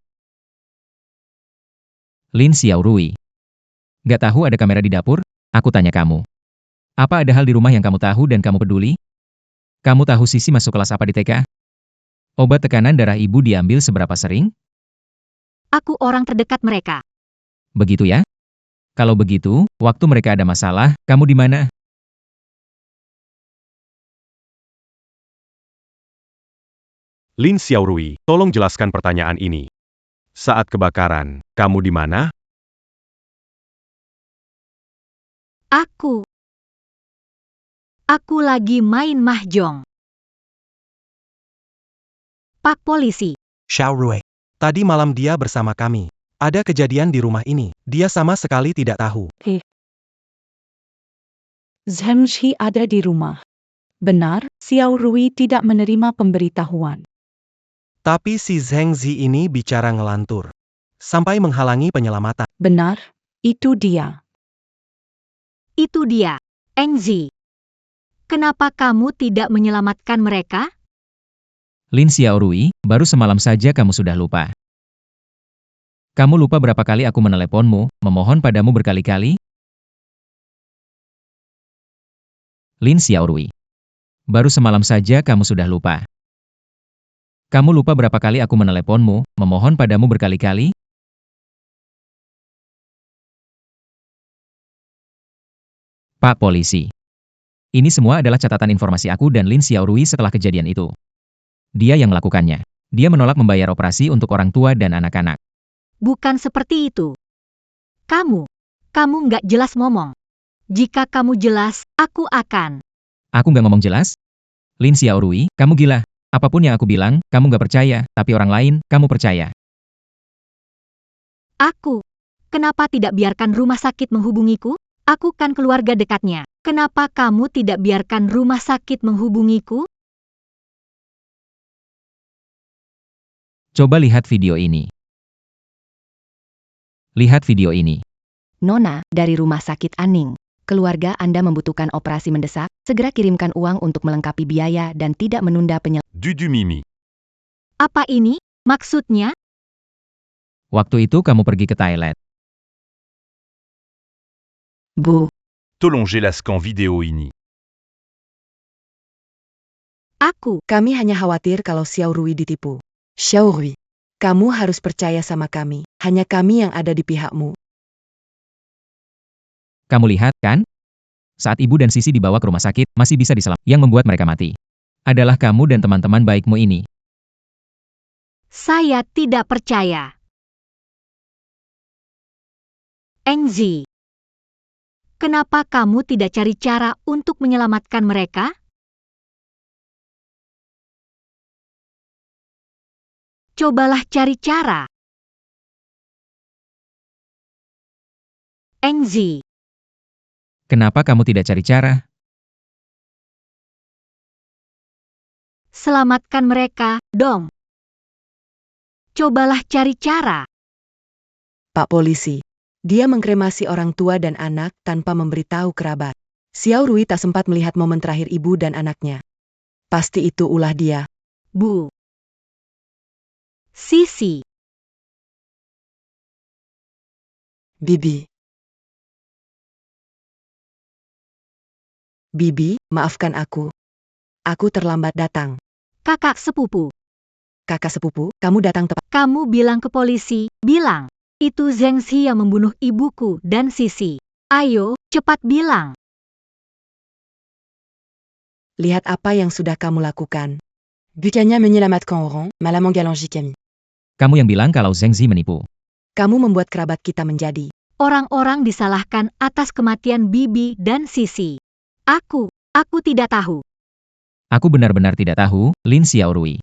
Lin Xiaorui. Nggak tahu ada kamera di dapur? Aku tanya kamu. Apa ada hal di rumah yang kamu tahu dan kamu peduli? Kamu tahu Sisi masuk kelas apa di TK? Obat tekanan darah ibu diambil seberapa sering? Aku orang terdekat mereka. Begitu ya? Kalau begitu, waktu mereka ada masalah, kamu di mana? Lin Xiaorui, tolong jelaskan pertanyaan ini. Saat kebakaran, kamu di mana? Aku lagi main mahjong. Pak Polisi, Xiaorui. Tadi malam dia bersama kami. Ada kejadian di rumah ini. Dia sama sekali tidak tahu. Zheng Zi ada di rumah. Benar, Xiaorui tidak menerima pemberitahuan. Tapi si Zheng Zi ini bicara ngelantur. Sampai menghalangi penyelamatan. Benar, itu dia. itu dia. Eng Zi. Kenapa kamu tidak menyelamatkan mereka? Lin Xiaorui, baru semalam saja kamu sudah lupa. Kamu lupa berapa kali aku meneleponmu, memohon padamu berkali-kali? Lin Xiaorui. Baru semalam saja kamu sudah lupa. Kamu lupa berapa kali aku meneleponmu, memohon padamu berkali-kali? Pak Polisi. Ini semua adalah catatan informasi aku dan Lin Xiaorui setelah kejadian itu. Dia yang melakukannya. Dia menolak membayar operasi untuk orang tua dan anak-anak. Bukan seperti itu. Kamu nggak jelas ngomong. Jika kamu jelas, aku akan. Aku nggak ngomong jelas? Lin Xiaorui, kamu gila. Apapun yang aku bilang, kamu nggak percaya, tapi orang lain, kamu percaya. Kenapa tidak biarkan rumah sakit menghubungiku? Aku kan keluarga dekatnya. Kenapa kamu tidak biarkan rumah sakit menghubungiku? Coba lihat video ini. Lihat video ini. Nona, dari rumah sakit Aning. Keluarga Anda membutuhkan operasi mendesak, segera kirimkan uang untuk melengkapi biaya dan tidak menunda Du Mimi. Apa ini? Maksudnya? Waktu itu kamu pergi ke toilet. Bu. Tolongez la scan vidéo ini. Kami hanya khawatir kalau Xiaorui ditipu. Xiaorui, kamu harus percaya sama kami. Hanya kami yang ada di pihakmu. Kamu lihat, kan? Saat ibu dan Sisi dibawa ke rumah sakit, masih bisa diselamatkan. Yang membuat mereka mati adalah kamu dan teman-teman baikmu ini. Saya tidak percaya. Engzi, kenapa kamu tidak cari cara untuk menyelamatkan mereka? Cobalah cari cara. Engzi, Kenapa kamu tidak cari cara? selamatkan mereka, dong. Cobalah cari cara. Pak Polisi, dia mengkremasi orang tua dan anak tanpa memberitahu kerabat. Xiaorui tak sempat melihat momen terakhir ibu dan anaknya. Pasti itu ulah dia. Bu. Sisi. Bibi. Bibi, maafkan aku. Aku terlambat datang. Kakak sepupu. Kakak sepupu, kamu datang tepat. Kamu bilang ke polisi, bilang. Itu Zheng Xi yang membunuh ibuku dan Sisi. Ayo, cepat bilang. Lihat apa yang sudah kamu lakukan. Bukannya menyelamatkan orang, malah menggalangi kami. Kamu yang bilang kalau Zheng Zi menipu. Kamu membuat kerabat kita menjadi. Orang-orang disalahkan atas kematian Bibi dan Sisi. Aku tidak tahu. Aku benar-benar tidak tahu, Lin Xiaorui.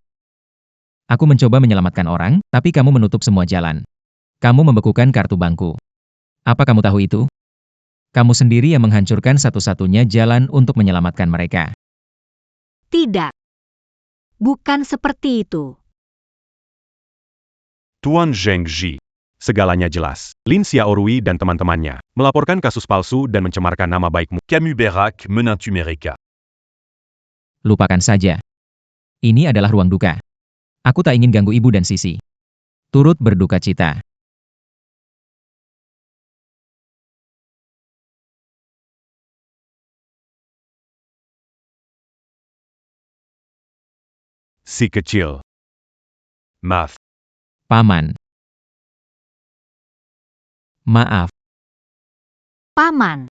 Aku mencoba menyelamatkan orang, tapi kamu menutup semua jalan. Kamu membekukan kartu bangku. Apa kamu tahu itu? Kamu sendiri yang menghancurkan satu-satunya jalan untuk menyelamatkan mereka. Tidak. Bukan seperti itu. Tuan Zheng Ji. Segalanya jelas. Lin Xiaorui dan teman-temannya melaporkan kasus palsu dan mencemarkan nama baikmu. Camus Berak menintu mereka. Lupakan saja. Ini adalah ruang duka. Aku tak ingin ganggu ibu dan Sisi. Turut berduka cita. Si kecil. Maaf. Paman. Maaf. Paman.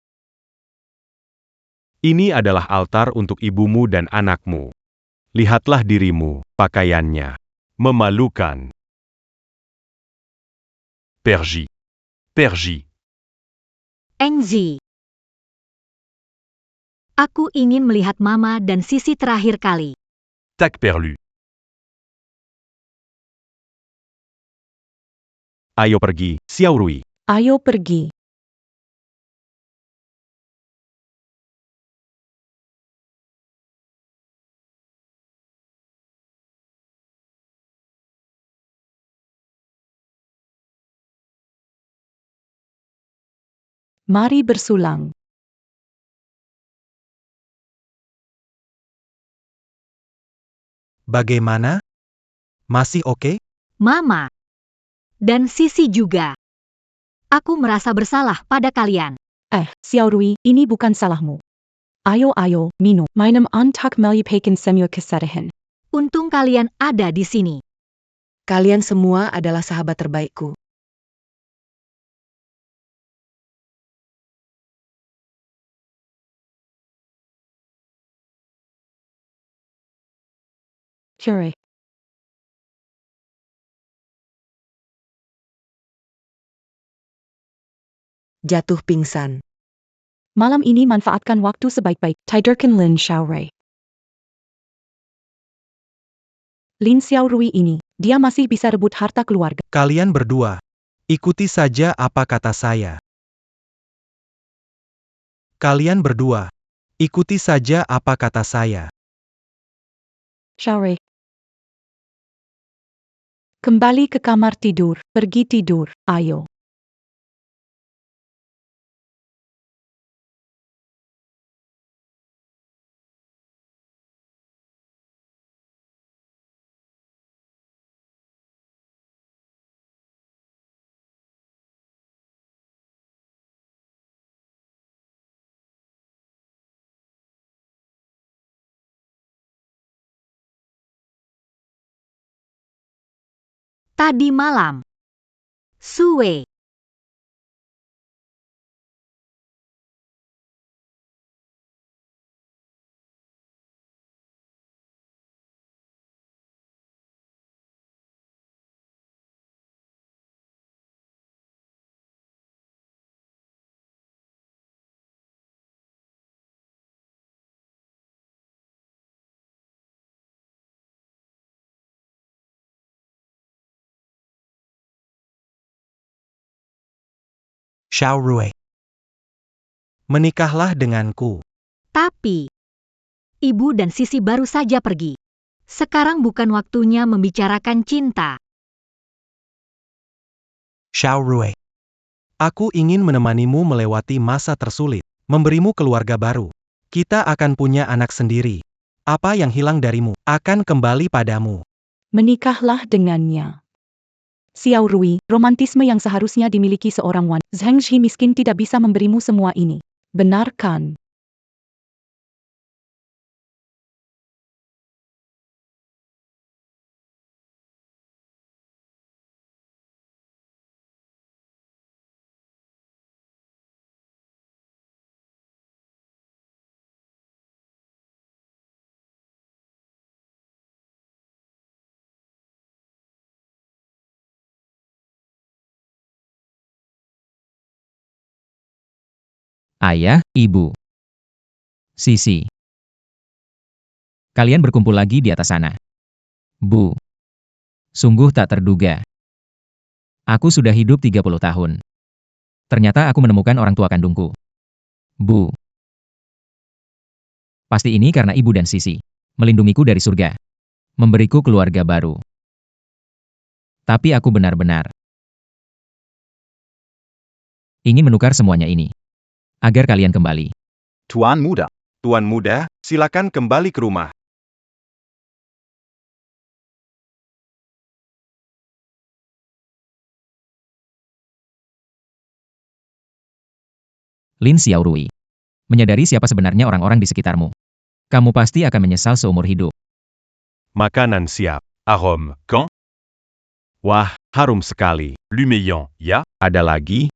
Ini adalah altar untuk ibumu dan anakmu. Lihatlah dirimu, pakaiannya. Memalukan. Perji. Perji. Engzi. Aku ingin melihat Mama dan Sisi terakhir kali. Tac perlu. Ayo pergi, Xiaorui. Ayo pergi. Mari bersulang. Bagaimana? Masih oke? Mama. Dan Sisi juga. Aku merasa bersalah pada kalian. Xiaorui, ini bukan salahmu. Ayo, minum. Meinem Antak Melipaikan Semua Kesadahan. Untung kalian ada di sini. Kalian semua adalah sahabat terbaikku. Cure. Jatuh pingsan. Malam ini manfaatkan waktu sebaik-baik. Tidurkan Lin Xiaorui. Lin Xiaorui ini, dia masih bisa rebut harta keluarga. Kalian berdua, ikuti saja apa kata saya. Kalian berdua, ikuti saja apa kata saya. Xiaorui. Kembali ke kamar tidur, pergi tidur, ayo. Tadi malam. Sue. Xiaorui. Menikahlah denganku. Tapi, ibu dan Sisi baru saja pergi. Sekarang bukan waktunya membicarakan cinta. Xiaorui. Aku ingin menemanimu melewati masa tersulit, memberimu keluarga baru. Kita akan punya anak sendiri. Apa yang hilang darimu akan kembali padamu. Menikahlah dengannya. Xiaorui, romantisme yang seharusnya dimiliki seorang wanita. Zheng Zhi miskin tidak bisa memberimu semua ini. Benar kan? Ayah, Ibu. Sisi. Kalian berkumpul lagi di atas sana. Bu. Sungguh tak terduga. Aku sudah hidup 30 tahun. Ternyata aku menemukan orang tua kandungku. Bu. Pasti ini karena Ibu dan Sisi. Melindungiku dari surga. Memberiku keluarga baru. Tapi aku benar-benar ingin menukar semuanya ini. Agar kalian kembali. Tuan Muda. Tuan Muda, silakan kembali ke rumah. Lin Xiaorui. Menyadari siapa sebenarnya orang-orang di sekitarmu. Kamu pasti akan menyesal seumur hidup. Makanan siap. Arôme, quand? Wah, harum sekali. Lumeillon, ya? Ada lagi?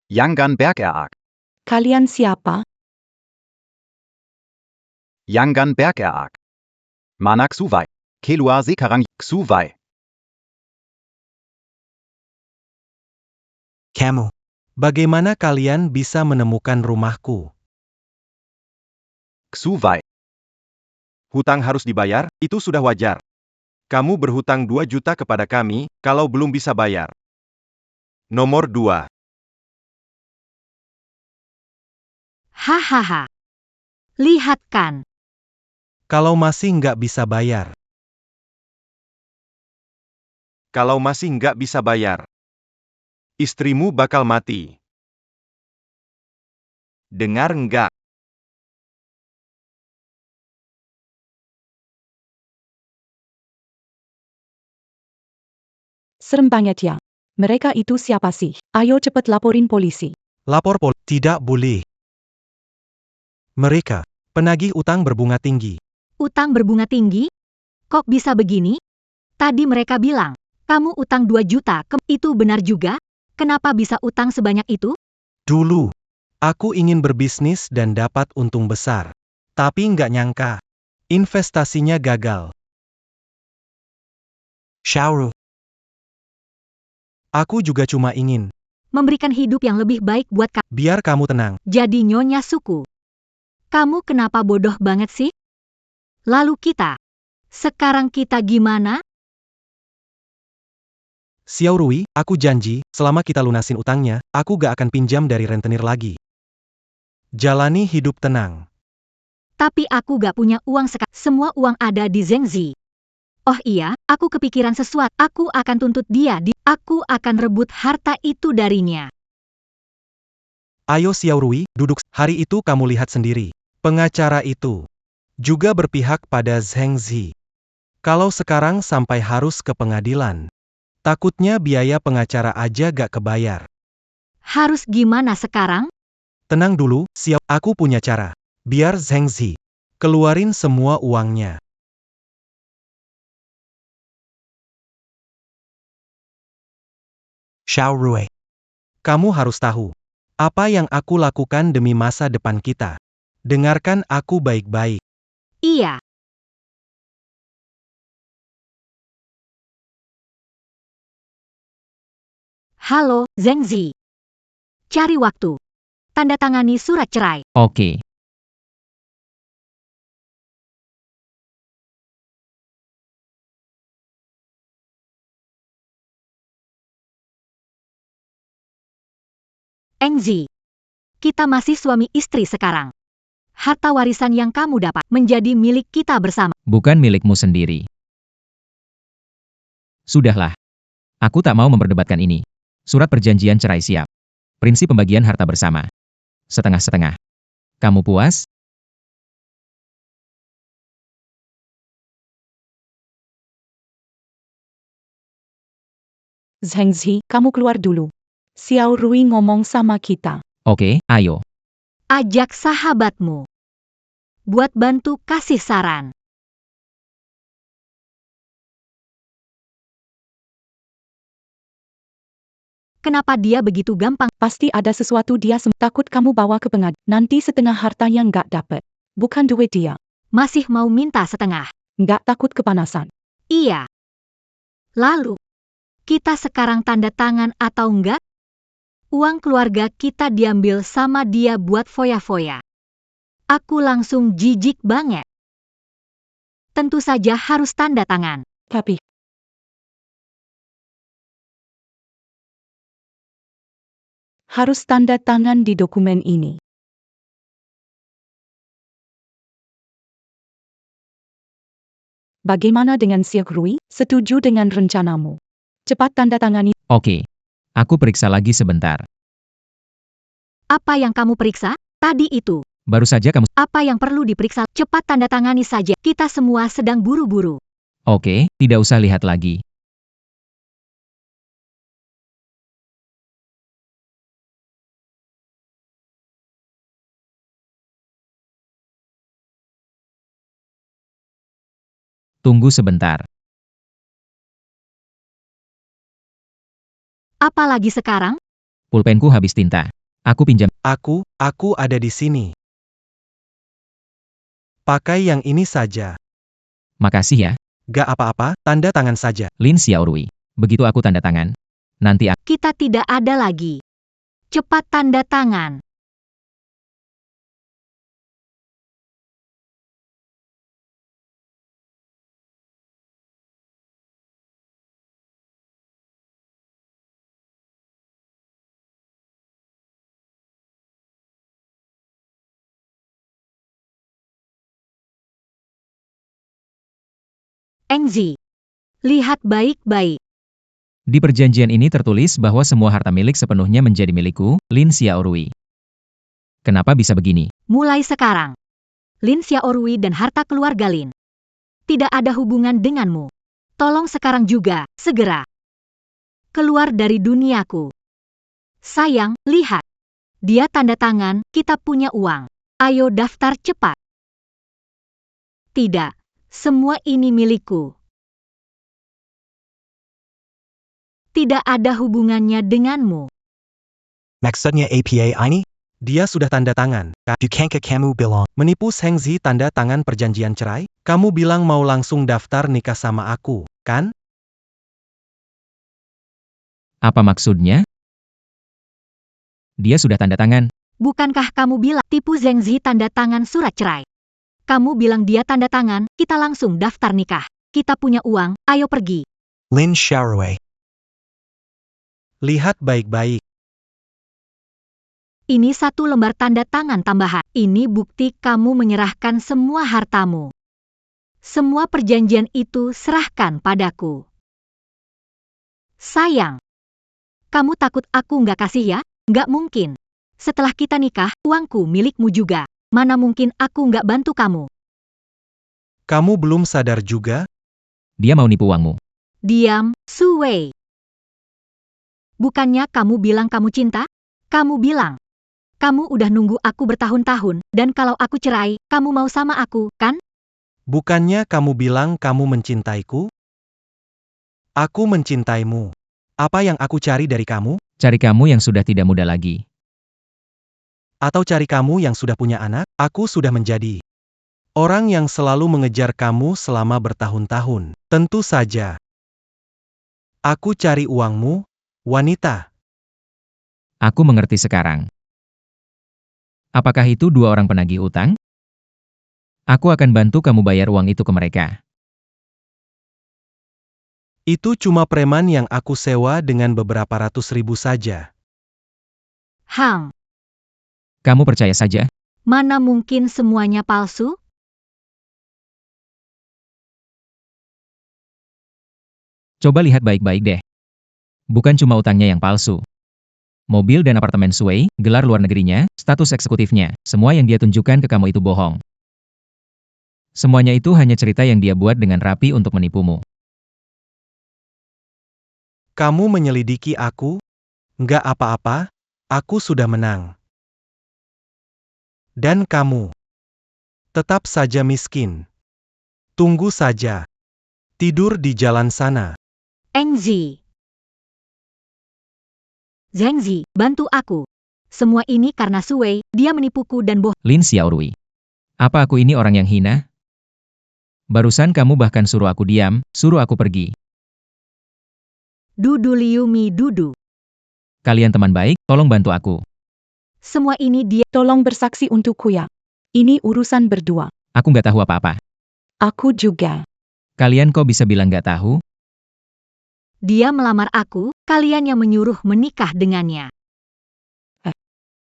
Yangan Bergerak. Kalian siapa? Yangan Bergerak. Manak Suwai. Kelua Sekarang Suwai. Kamu. Bagaimana kalian bisa menemukan rumahku? Suwai. Hutang harus dibayar, itu sudah wajar. Kamu berhutang 2 juta kepada kami, kalau belum bisa bayar. Nomor 2. Hahaha. Lihat kan. Kalau masih nggak bisa bayar. Kalau masih nggak bisa bayar, istrimu bakal mati. Dengar nggak? Serem banget ya. Mereka itu siapa sih? Ayo cepet laporin polisi. Lapor polisi. Tidak boleh. Mereka, penagih utang berbunga tinggi. Utang berbunga tinggi? Kok bisa begini? Tadi mereka bilang, kamu utang 2 juta, itu benar juga? Kenapa bisa utang sebanyak itu? Dulu, aku ingin berbisnis dan dapat untung besar. Tapi nggak nyangka, investasinya gagal. Xiaoru. Aku juga cuma ingin. Memberikan hidup yang lebih baik buat kamu. Biar kamu tenang. Jadi nyonya suku. Kamu kenapa bodoh banget sih? Lalu kita. Sekarang kita gimana? Xiao Rui, aku janji, selama kita lunasin utangnya, aku gak akan pinjam dari rentenir lagi. Jalani hidup tenang. Tapi aku gak punya uang sekarang. Semua uang ada di Zhengzi. Oh iya, aku kepikiran sesuatu. Aku akan tuntut dia. Aku akan rebut harta itu darinya. Ayo Xiao Rui, duduk. Hari itu kamu lihat sendiri. Pengacara itu juga berpihak pada Zhengzi. Kalau sekarang sampai harus ke pengadilan, takutnya biaya pengacara aja gak kebayar. Harus gimana sekarang? Tenang dulu, Xiao. Aku punya cara. Biar Zhengzi keluarin semua uangnya. Xiao Rui, kamu harus tahu apa yang aku lakukan demi masa depan kita. Dengarkan aku baik-baik. Iya. Halo, Zhengzi. Cari waktu. Tanda tangani surat cerai. Oke. Engzi. Kita masih suami istri sekarang. Harta warisan yang kamu dapat menjadi milik kita bersama. Bukan milikmu sendiri. Sudahlah. Aku tak mau memperdebatkan ini. Surat perjanjian cerai siap. Prinsip pembagian harta bersama. Setengah-setengah. Kamu puas? Zhengzi, kamu keluar dulu. Xiao Rui ngomong sama kita. Oke, ayo. Ajak sahabatmu. Buat bantu kasih saran. Kenapa dia begitu gampang? Pasti ada sesuatu dia takut kamu bawa ke pengadilan. Nanti setengah hartanya nggak dapat. Bukan duit dia. Masih mau minta setengah? Nggak takut kepanasan. Iya. Lalu, kita sekarang tanda tangan atau enggak? Uang keluarga kita diambil sama dia buat foya-foya. Aku langsung jijik banget. Tentu saja harus tanda tangan. Tapi, harus tanda tangan di dokumen ini. Bagaimana dengan Xiao Rui? Setuju dengan rencanamu? Cepat tanda tangani. Oke. Aku periksa lagi sebentar. Apa yang kamu periksa? Tadi itu. Baru saja kamu... Apa yang perlu diperiksa? Cepat tanda tangani saja. Kita semua sedang buru-buru. Oke, tidak usah lihat lagi. Tunggu sebentar. Apa lagi sekarang? Pulpenku habis tinta. Aku pinjam. Aku ada di sini. Pakai yang ini saja. Makasih ya, Gak apa-apa, tanda tangan saja. Lin Xiao Rui. Begitu aku tanda tangan, nanti aku... Kita tidak ada lagi. Cepat tanda tangan. Engzi. Lihat baik-baik. Di perjanjian ini tertulis bahwa semua harta milik sepenuhnya menjadi milikku, Lin Xiao Rui. Kenapa bisa begini? Mulai sekarang. Lin Xiao Rui dan harta keluarga Lin tidak ada hubungan denganmu. Tolong sekarang juga, segera. Keluar dari duniaku. Sayang, lihat. Dia tanda tangan, kita punya uang. Ayo daftar cepat. Tidak, semua ini milikku. Tidak ada hubungannya denganmu. Maksudnya APA ini? Dia sudah tanda tangan. Bukankah kamu bilang menipu Zhengzi tanda tangan perjanjian cerai? Kamu bilang mau langsung daftar nikah sama aku, kan? Apa maksudnya? Dia sudah tanda tangan. Bukankah kamu bilang tipu Zhengzi tanda tangan surat cerai? Kamu bilang dia tanda tangan, kita langsung daftar nikah. Kita punya uang, ayo pergi. Lin Xiaorui. Lihat baik-baik. Ini 1 lembar tanda tangan tambahan. Ini bukti kamu menyerahkan semua hartamu. Semua perjanjian itu serahkan padaku. Sayang. Kamu takut aku nggak kasih ya? Nggak mungkin. Setelah kita nikah, uangku milikmu juga. Mana mungkin aku nggak bantu kamu. Kamu belum sadar juga? Dia mau nipu uangmu. Diam, Su Wei. Bukannya kamu bilang kamu cinta? Kamu bilang. Kamu udah nunggu aku bertahun-tahun, dan kalau aku cerai, kamu mau sama aku, kan? Bukannya kamu bilang kamu mencintaiku? Aku mencintaimu. Apa yang aku cari dari kamu? Cari kamu yang sudah tidak muda lagi. Atau cari kamu yang sudah punya anak? Aku sudah menjadi orang yang selalu mengejar kamu selama bertahun-tahun. Tentu saja. Aku cari uangmu, wanita. Aku mengerti sekarang. Apakah itu 2 orang penagih utang? Aku akan bantu kamu bayar uang itu ke mereka. Itu cuma preman yang aku sewa dengan beberapa ratus ribu saja. Hang, Kamu percaya saja? mana mungkin semuanya palsu? Coba lihat baik-baik deh. Bukan cuma utangnya yang palsu. Mobil dan apartemen Sui, gelar luar negerinya, status eksekutifnya, semua yang dia tunjukkan ke kamu itu bohong. Semuanya itu hanya cerita yang dia buat dengan rapi untuk menipumu. Kamu menyelidiki aku? Nggak apa-apa, aku sudah menang. Dan kamu tetap saja miskin. Tunggu saja. Tidur di jalan sana. Engzi. Zhengzi, bantu aku. Semua ini karena Su Wei, dia menipuku dan Lin Xiaorui. Apa aku ini orang yang hina? Barusan kamu bahkan suruh aku diam, suruh aku pergi. Dudu Liumi Dudu. Kalian teman baik, tolong bantu aku. Semua ini dia. Tolong bersaksi untukku ya. Ini urusan berdua. Aku nggak tahu apa-apa. Aku juga. Kalian kok bisa bilang nggak tahu? Dia melamar aku, kalian yang menyuruh menikah dengannya.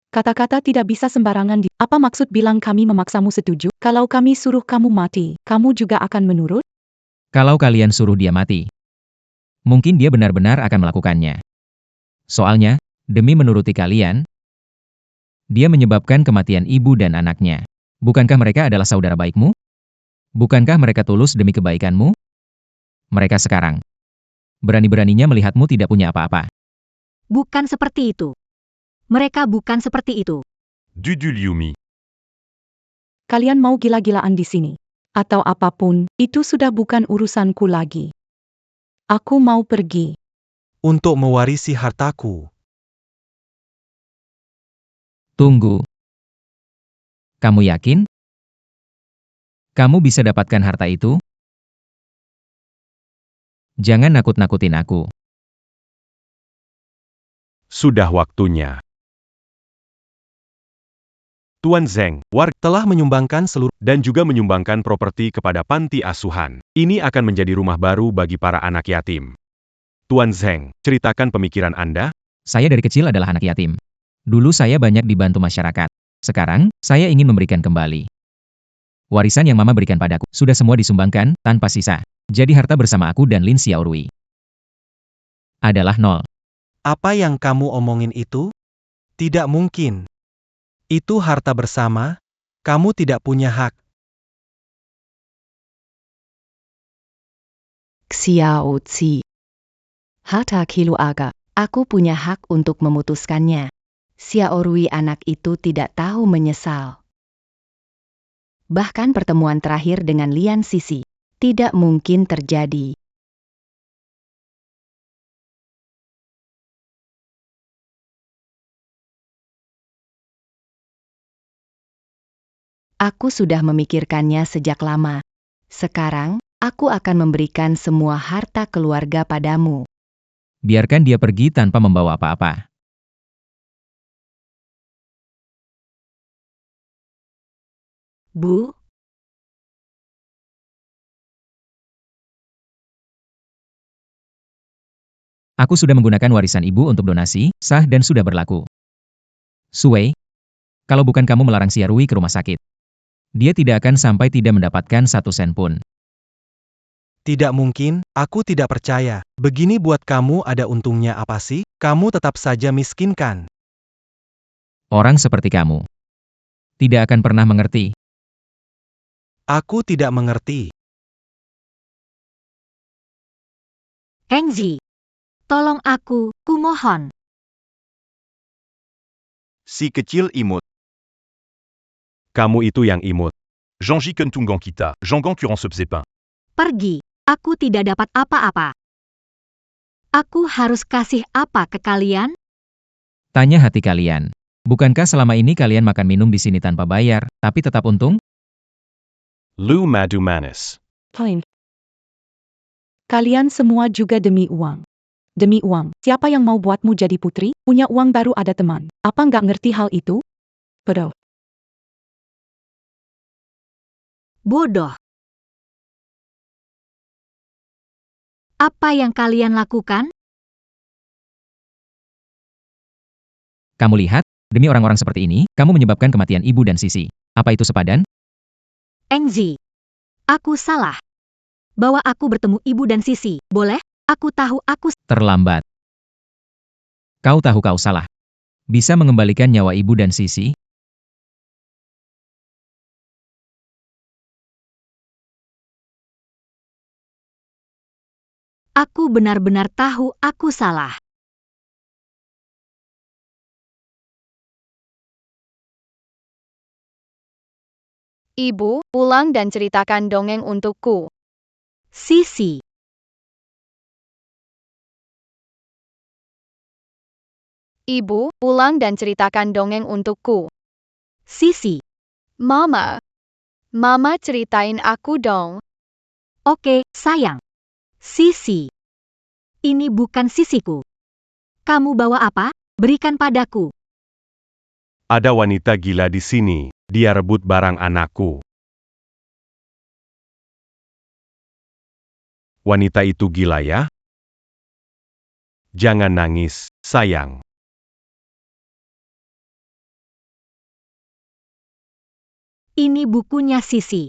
Kata-kata tidak bisa sembarangan di... Apa maksud bilang kami memaksamu setuju? Kalau kami suruh kamu mati, kamu juga akan menurut? Kalau kalian suruh dia mati, mungkin dia benar-benar akan melakukannya. Soalnya, demi menuruti kalian, dia menyebabkan kematian ibu dan anaknya. Bukankah mereka adalah saudara baikmu? Bukankah mereka tulus demi kebaikanmu? Mereka sekarang berani-beraninya melihatmu tidak punya apa-apa. Bukan seperti itu. Mereka bukan seperti itu. Dudu Liumi. Kalian mau gila-gilaan di sini. Atau apapun, itu sudah bukan urusanku lagi. Aku mau pergi. Untuk mewarisi hartaku. Tunggu. Kamu yakin? Kamu bisa dapatkan harta itu? Jangan nakut-nakutin aku. Sudah waktunya. Tuan Zheng, Telah menyumbangkan seluruh dan juga menyumbangkan properti kepada panti asuhan. Ini akan menjadi rumah baru bagi para anak yatim. Tuan Zheng, ceritakan pemikiran Anda. Saya dari kecil adalah anak yatim. Dulu saya banyak dibantu masyarakat. Sekarang, saya ingin memberikan kembali. Warisan yang Mama berikan padaku, sudah semua disumbangkan, tanpa sisa. Jadi harta bersama aku dan Lin Xiaorui adalah 0. Apa yang kamu omongin itu? Tidak mungkin. Itu harta bersama, kamu tidak punya hak. Xiao Ci. Harta keluarga, aku punya hak untuk memutuskannya. Xiaorui anak itu tidak tahu menyesal. Bahkan pertemuan terakhir dengan Lian Sisi tidak mungkin terjadi. Aku sudah memikirkannya sejak lama. Sekarang, aku akan memberikan semua harta keluarga padamu. Biarkan dia pergi tanpa membawa apa-apa. Bu, Aku sudah menggunakan warisan ibu untuk donasi, sah dan sudah berlaku. Sui, kalau bukan kamu melarang Xiaorui ke rumah sakit, dia tidak akan sampai tidak mendapatkan 1 sen pun. Tidak mungkin, aku tidak percaya. Begini buat kamu ada untungnya apa sih? Kamu tetap saja miskin kan? Orang seperti kamu tidak akan pernah mengerti. Aku tidak mengerti. Hengzi, tolong aku, kumohon. Si kecil imut. Kamu itu yang imut. Jean-Ji Kentungan kita, Jean-Gan Curant Sepzepin. Pergi, aku tidak dapat apa-apa. Aku harus kasih apa ke kalian? Tanya hati kalian. Bukankah selama ini kalian makan minum di sini tanpa bayar, tapi tetap untung? Lu Madu Manis. Fine. Kalian semua juga demi uang. Demi uang, siapa yang mau buatmu jadi putri? Punya uang baru ada teman. Apa nggak ngerti hal itu? Bodoh. Bodoh. Apa yang kalian lakukan? Kamu lihat, demi orang-orang seperti ini, kamu menyebabkan kematian ibu dan Sisi. Apa itu sepadan? Engzi, aku salah. Bawa aku bertemu ibu dan Sisi, boleh? Aku tahu aku Terlambat. Kau tahu kau salah. Bisa mengembalikan nyawa ibu dan Sisi? Aku benar-benar tahu aku salah. Ibu, pulang dan ceritakan dongeng untukku. Sisi, Ibu, pulang dan ceritakan dongeng untukku. Sisi. Mama. Mama ceritain aku dong. Oke, sayang. Sisi. Ini bukan sisiku. Kamu bawa apa? Berikan padaku. Ada wanita gila di sini. Dia rebut barang anakku. Wanita itu gila ya? Jangan nangis, sayang. Ini bukunya Sisi.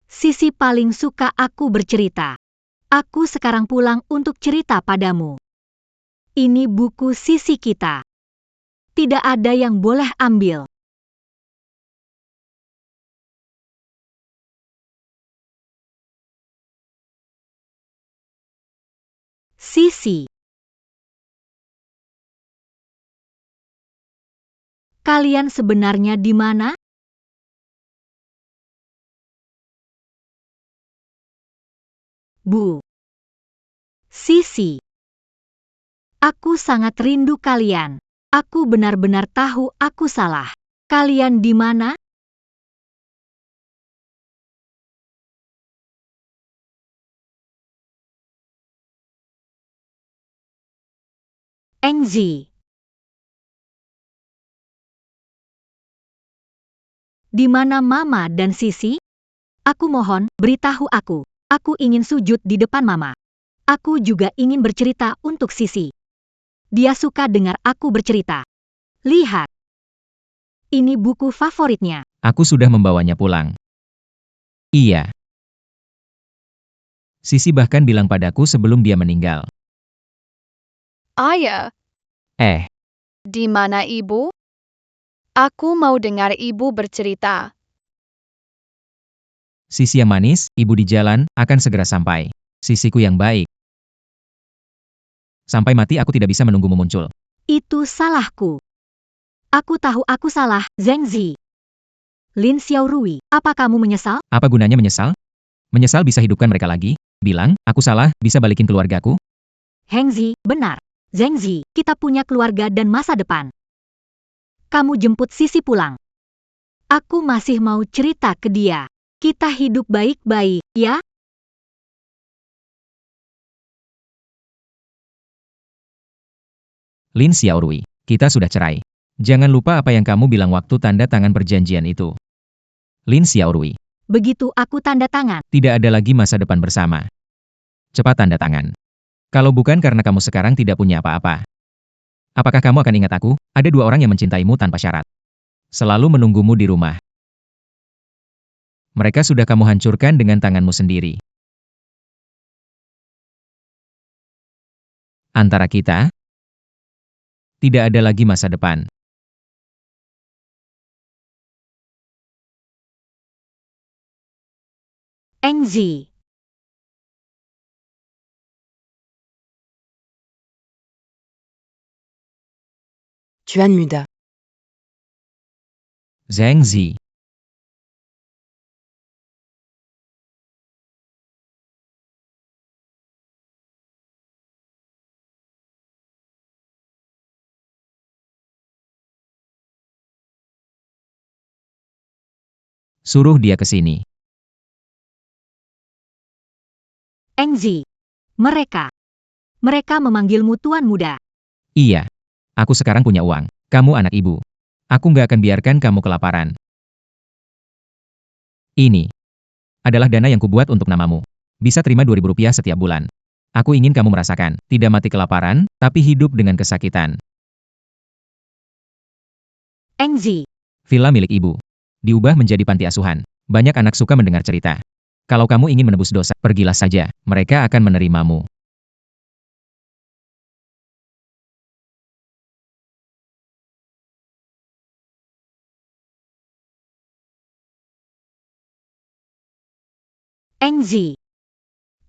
Sisi paling suka aku bercerita. Aku sekarang pulang untuk cerita padamu. Ini buku Sisi kita. Tidak ada yang boleh ambil. Sisi. Kalian sebenarnya di mana? Bu. Sisi. Aku sangat rindu kalian. Aku benar-benar tahu aku salah. Kalian di mana? Engzi. Di mana Mama dan Sisi? Aku mohon, beritahu aku. Aku ingin sujud di depan Mama. Aku juga ingin bercerita untuk Sisi. Dia suka dengar aku bercerita. Lihat. Ini buku favoritnya. Aku sudah membawanya pulang. Iya. Sisi bahkan bilang padaku sebelum dia meninggal. Ayah, di mana ibu? Aku mau dengar ibu bercerita. Sisi yang manis, ibu di jalan, akan segera sampai. Sisiku yang baik. Sampai mati aku tidak bisa menunggumu muncul. Itu salahku. Aku tahu aku salah, Zheng Zi. Lin Xiaorui, apa kamu menyesal? Apa gunanya menyesal? Menyesal bisa hidupkan mereka lagi? Bilang, aku salah, bisa balikin keluargaku? Heng Zi, benar. Zheng Zi, kita punya keluarga dan masa depan. Kamu jemput Sisi pulang. Aku masih mau cerita ke dia. Kita hidup baik-baik, ya? Lin Xiaorui, kita sudah cerai. Jangan lupa apa yang kamu bilang waktu tanda tangan perjanjian itu. Lin Xiaorui, Begitu aku tanda tangan, tidak ada lagi masa depan bersama. Cepat tanda tangan. Kalau bukan karena kamu sekarang tidak punya apa-apa. Apakah kamu akan ingat aku? Ada dua orang yang mencintaimu tanpa syarat. Selalu menunggumu di rumah. Mereka sudah kamu hancurkan dengan tanganmu sendiri. Antara kita, tidak ada lagi masa depan. Eng Zi. Tuan Muda. Zheng Zi. Suruh dia ke sini. Eng Zi. Mereka memanggilmu Tuan Muda. Iya. Aku sekarang punya uang. Kamu anak ibu. Aku nggak akan biarkan kamu kelaparan. Ini adalah dana yang kubuat untuk namamu. Bisa terima Rp2.000 setiap bulan. Aku ingin kamu merasakan, tidak mati kelaparan, tapi hidup dengan kesakitan. Eng Zi. Villa milik ibu. Diubah menjadi panti asuhan. Banyak anak suka mendengar cerita. Kalau kamu ingin menebus dosa, pergilah saja. Mereka akan menerimamu. Eng Zi.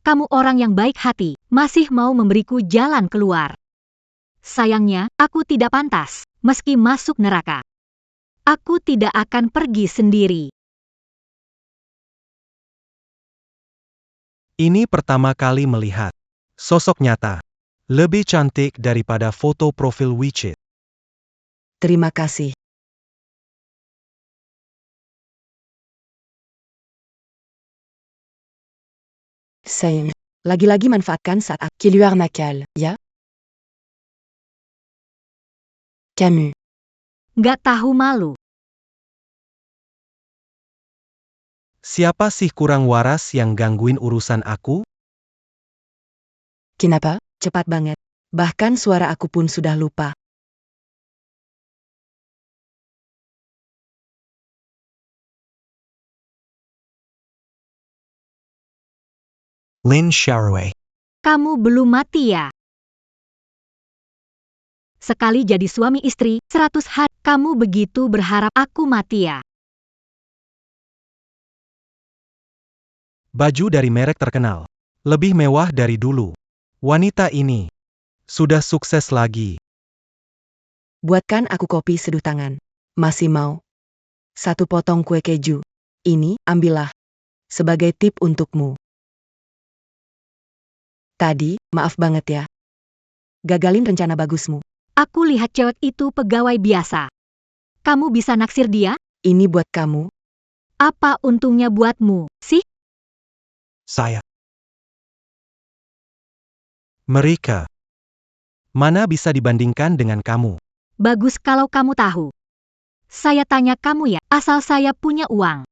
Kamu orang yang baik hati, masih mau memberiku jalan keluar. Sayangnya, aku tidak pantas, meski masuk neraka. Aku tidak akan pergi sendiri. Ini pertama kali melihat sosok nyata. Lebih cantik daripada foto profil WeChat. Terima kasih. Saya lagi-lagi manfaatkan saat qui lui arnaqual, ya? Camus. Nggak tahu malu. Siapa sih kurang waras yang gangguin urusan aku? Kenapa? Cepat banget. Bahkan suara aku pun sudah lupa. Lin Xiaorui. Kamu belum mati ya? Sekali jadi suami istri, 100 hari. Kamu begitu berharap aku mati ya? Baju dari merek terkenal. Lebih mewah dari dulu. Wanita ini sudah sukses lagi. Buatkan aku kopi seduh tangan. Masih mau? 1 potong kue keju. Ini, ambillah. Sebagai tip untukmu. Tadi, maaf banget ya. Gagalin rencana bagusmu. Aku lihat cewek itu pegawai biasa. Kamu bisa naksir dia? Ini buat kamu. Apa untungnya buatmu, sih? Saya. Mereka. Mana bisa dibandingkan dengan kamu? Bagus kalau kamu tahu. Saya tanya kamu ya, asal saya punya uang.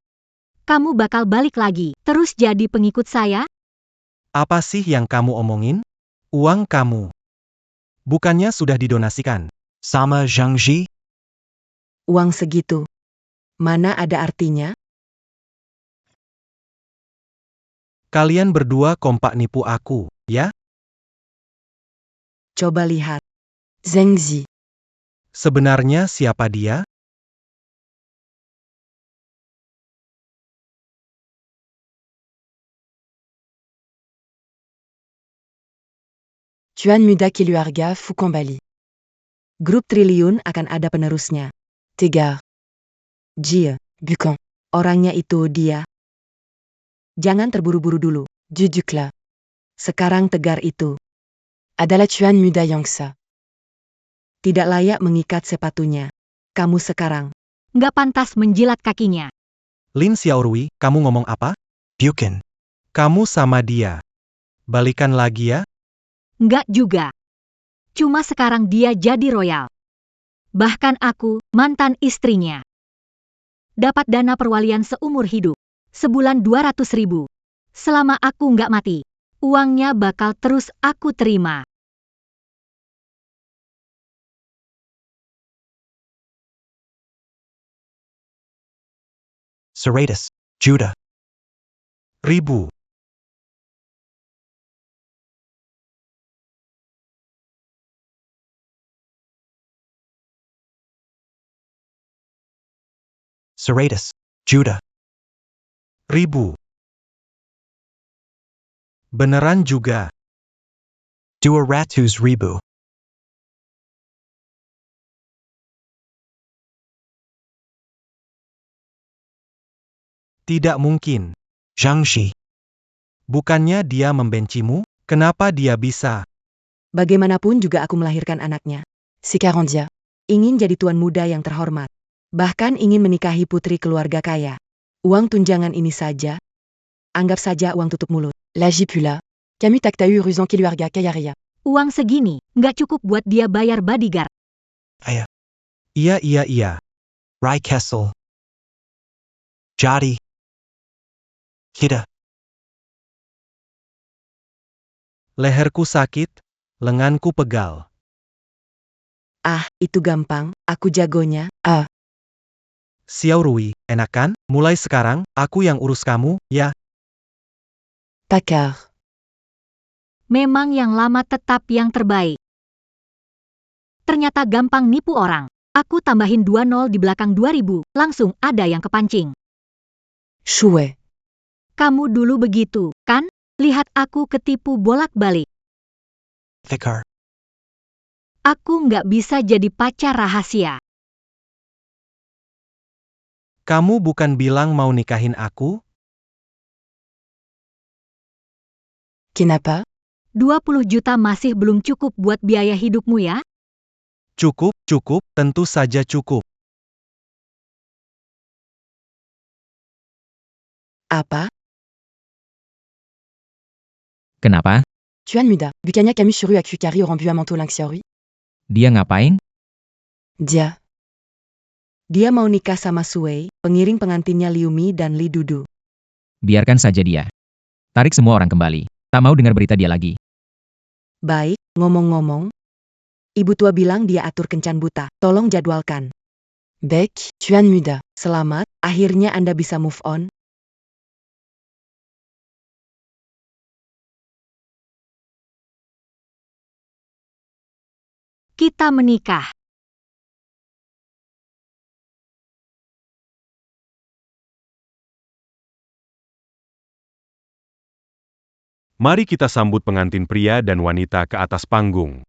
Kamu bakal balik lagi, terus jadi pengikut saya? Apa sih yang kamu omongin? Uang kamu. Bukannya sudah didonasikan sama Zhang Ji? Uang segitu. Mana ada artinya? Kalian berdua kompak nipu aku, ya? Coba lihat. Zheng Zi. Sebenarnya siapa dia? Tuan Muda qui lui arga Fukambali. Grup Triliun akan ada penerusnya. Tegar. Jie, Bucan. Orangnya itu dia. Jangan terburu-buru dulu. Duduklah. Sekarang Tegar itu adalah Tuan Muda Yongsa. Tidak layak mengikat sepatunya. Kamu sekarang Nggak pantas menjilat kakinya. Lin Xiaorui, kamu ngomong apa? Bukan. Kamu sama dia. Balikan lagi ya? Nggak juga. Cuma sekarang dia jadi royal. Bahkan aku, mantan istrinya. Dapat dana perwalian seumur hidup. Sebulan 200.000. Selama aku nggak mati. Uangnya bakal terus aku terima. Seratus juta. Ribu. Seratus juta. Ribu. Beneran juga. 200.000. Tidak mungkin. Zhang Shi. Bukannya dia membencimu? Kenapa dia bisa? bagaimanapun juga aku melahirkan anaknya. Si Carondia ingin jadi tuan muda yang terhormat. Bahkan ingin menikahi putri keluarga kaya. Uang tunjangan ini saja. Anggap saja uang tutup mulut. Lagi pula, Camus tak tahu urusan keluarga kaya raya. Uang segini, nggak cukup buat dia bayar bodyguard. Iya. Rai Kessel. Jadi. Kita. Leherku sakit, lenganku pegal. Ah, itu gampang, aku jagonya. Xiaorui, enak kan? Mulai sekarang, aku yang urus kamu, ya? Takar. Memang yang lama tetap yang terbaik. Ternyata gampang nipu orang. Aku tambahin 2 0 di belakang 2000, langsung ada yang kepancing. Shue. Kamu dulu begitu, kan? Lihat aku ketipu bolak-balik. Vikar. Aku nggak bisa jadi pacar rahasia. Kamu bukan bilang mau nikahin aku? Kenapa? 20 juta masih belum cukup buat biaya hidupmu ya? Cukup, tentu saja cukup. Apa? Kenapa? Tuan Muda, bukannya Camus suruh aku cari orang buah manteau Lang Xiaorui? Dia ngapain? Dia mau nikah sama Sui, pengiring pengantinnya Liu Mi dan Li Dudu. Biarkan saja dia. Tarik semua orang kembali. Tak mau dengar berita dia lagi. Baik, ngomong-ngomong. Ibu tua bilang dia atur kencan buta. Tolong jadwalkan. Baik, Tuan Muda. Selamat, akhirnya Anda bisa move on. Kita menikah. Mari kita sambut pengantin pria dan wanita ke atas panggung.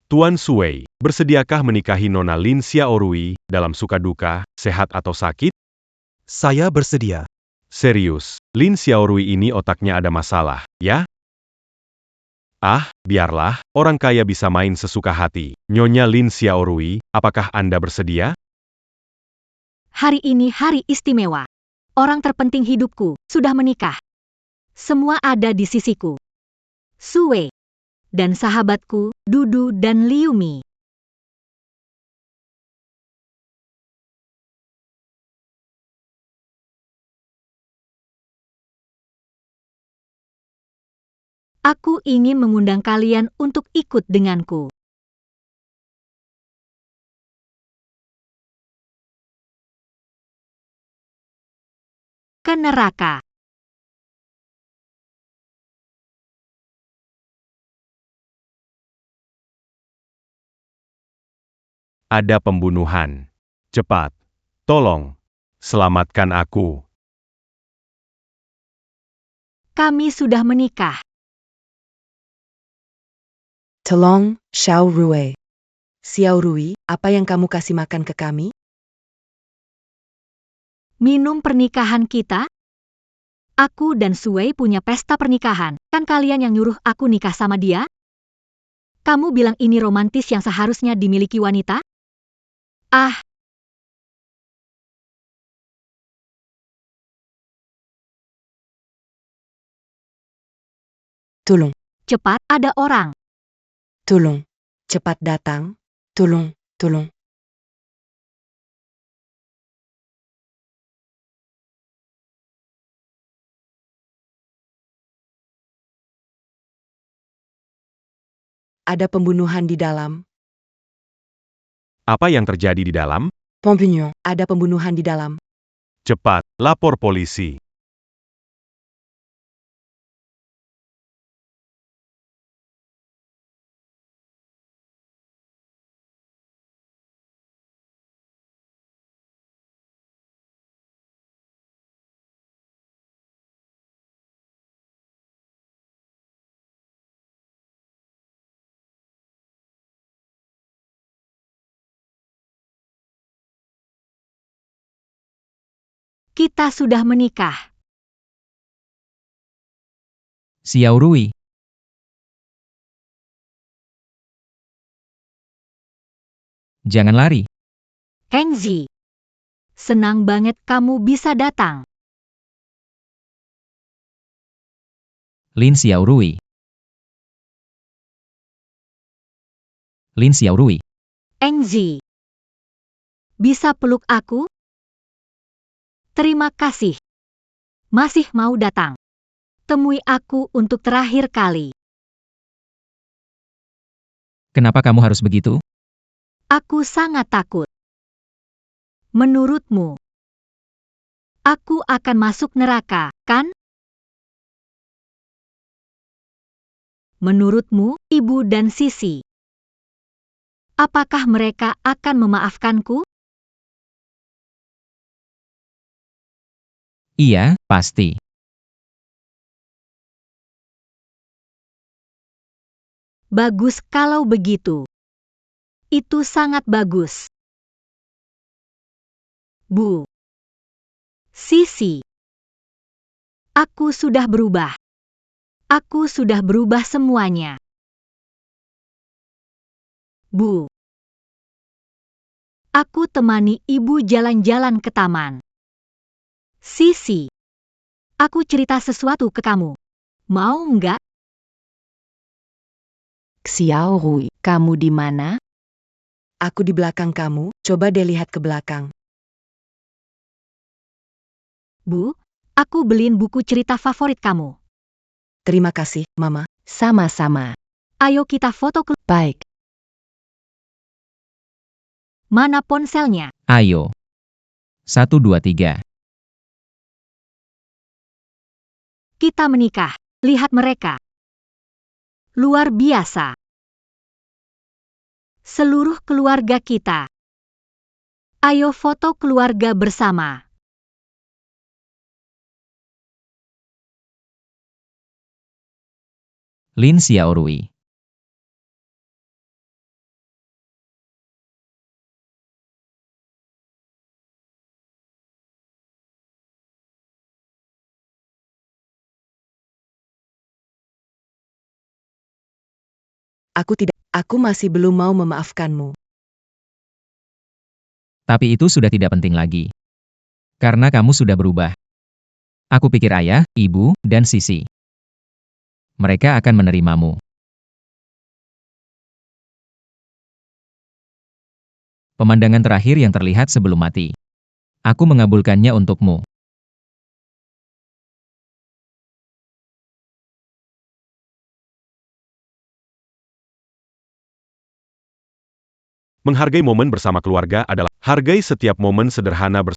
Tuan Sui, bersediakah menikahi Nona Lin Xiaorui dalam suka duka, sehat atau sakit? Saya bersedia. Serius, Lin Xiaorui ini otaknya ada masalah, ya? Ah, biarlah, orang kaya bisa main sesuka hati. Nyonya Lin Xiaorui, apakah Anda bersedia? Hari ini hari istimewa. Orang terpenting hidupku sudah menikah. Semua ada di sisiku. Sui dan sahabatku, Dudu dan Liu Mi. Aku ingin mengundang kalian untuk ikut denganku. Ke neraka. Ada pembunuhan. Cepat. Tolong. Selamatkan aku. Kami sudah menikah. Tolong, Xiaorui. Xiao Rui, apa yang kamu kasih makan ke kami? Minum pernikahan kita? Aku dan Sui punya pesta pernikahan. Kan kalian yang nyuruh aku nikah sama dia? Kamu bilang ini romantis yang seharusnya dimiliki wanita? Ah, Tolong, cepat, ada orang. tolong. Cepat datang. Tolong, tolong. Ada pembunuhan di dalam. Apa yang terjadi di dalam? Pembunuh, ada pembunuhan di dalam. Cepat, lapor polisi. Kita sudah menikah. Xiao Rui, jangan lari. Hengzi. Senang banget kamu bisa datang. Lin Xiao Rui. Lin Xiao Rui. Hengzi. Bisa peluk aku? Terima kasih. Masih mau datang. Temui aku untuk terakhir kali. Kenapa kamu harus begitu? Aku sangat takut. Menurutmu, aku akan masuk neraka, kan? Menurutmu, Ibu dan Sisi, apakah mereka akan memaafkanku? Iya, pasti. Bagus kalau begitu. Itu sangat bagus. Bu. Sisi. Aku sudah berubah. Aku sudah berubah semuanya. Bu. Aku temani ibu jalan-jalan ke taman. Sisi. Aku cerita sesuatu ke kamu. Mau nggak? Xiao Rui, kamu di mana? Aku di belakang kamu, coba deh lihat ke belakang. Bu, aku beliin buku cerita favorit kamu. Terima kasih, Mama. Sama-sama. Ayo kita foto ke... Baik. Mana ponselnya? Ayo. 1, 2, 3. Kita menikah. Lihat mereka. Luar biasa. Seluruh keluarga kita. Ayo foto keluarga bersama. Lin Xiao Rui. Aku masih belum mau memaafkanmu. Tapi itu sudah tidak penting lagi. Karena kamu sudah berubah. Aku pikir ayah, ibu, dan Sisi. Mereka akan menerimamu. Pemandangan terakhir yang terlihat sebelum mati. Aku mengabulkannya untukmu. Menghargai momen bersama keluarga adalah hargai setiap momen sederhana bersama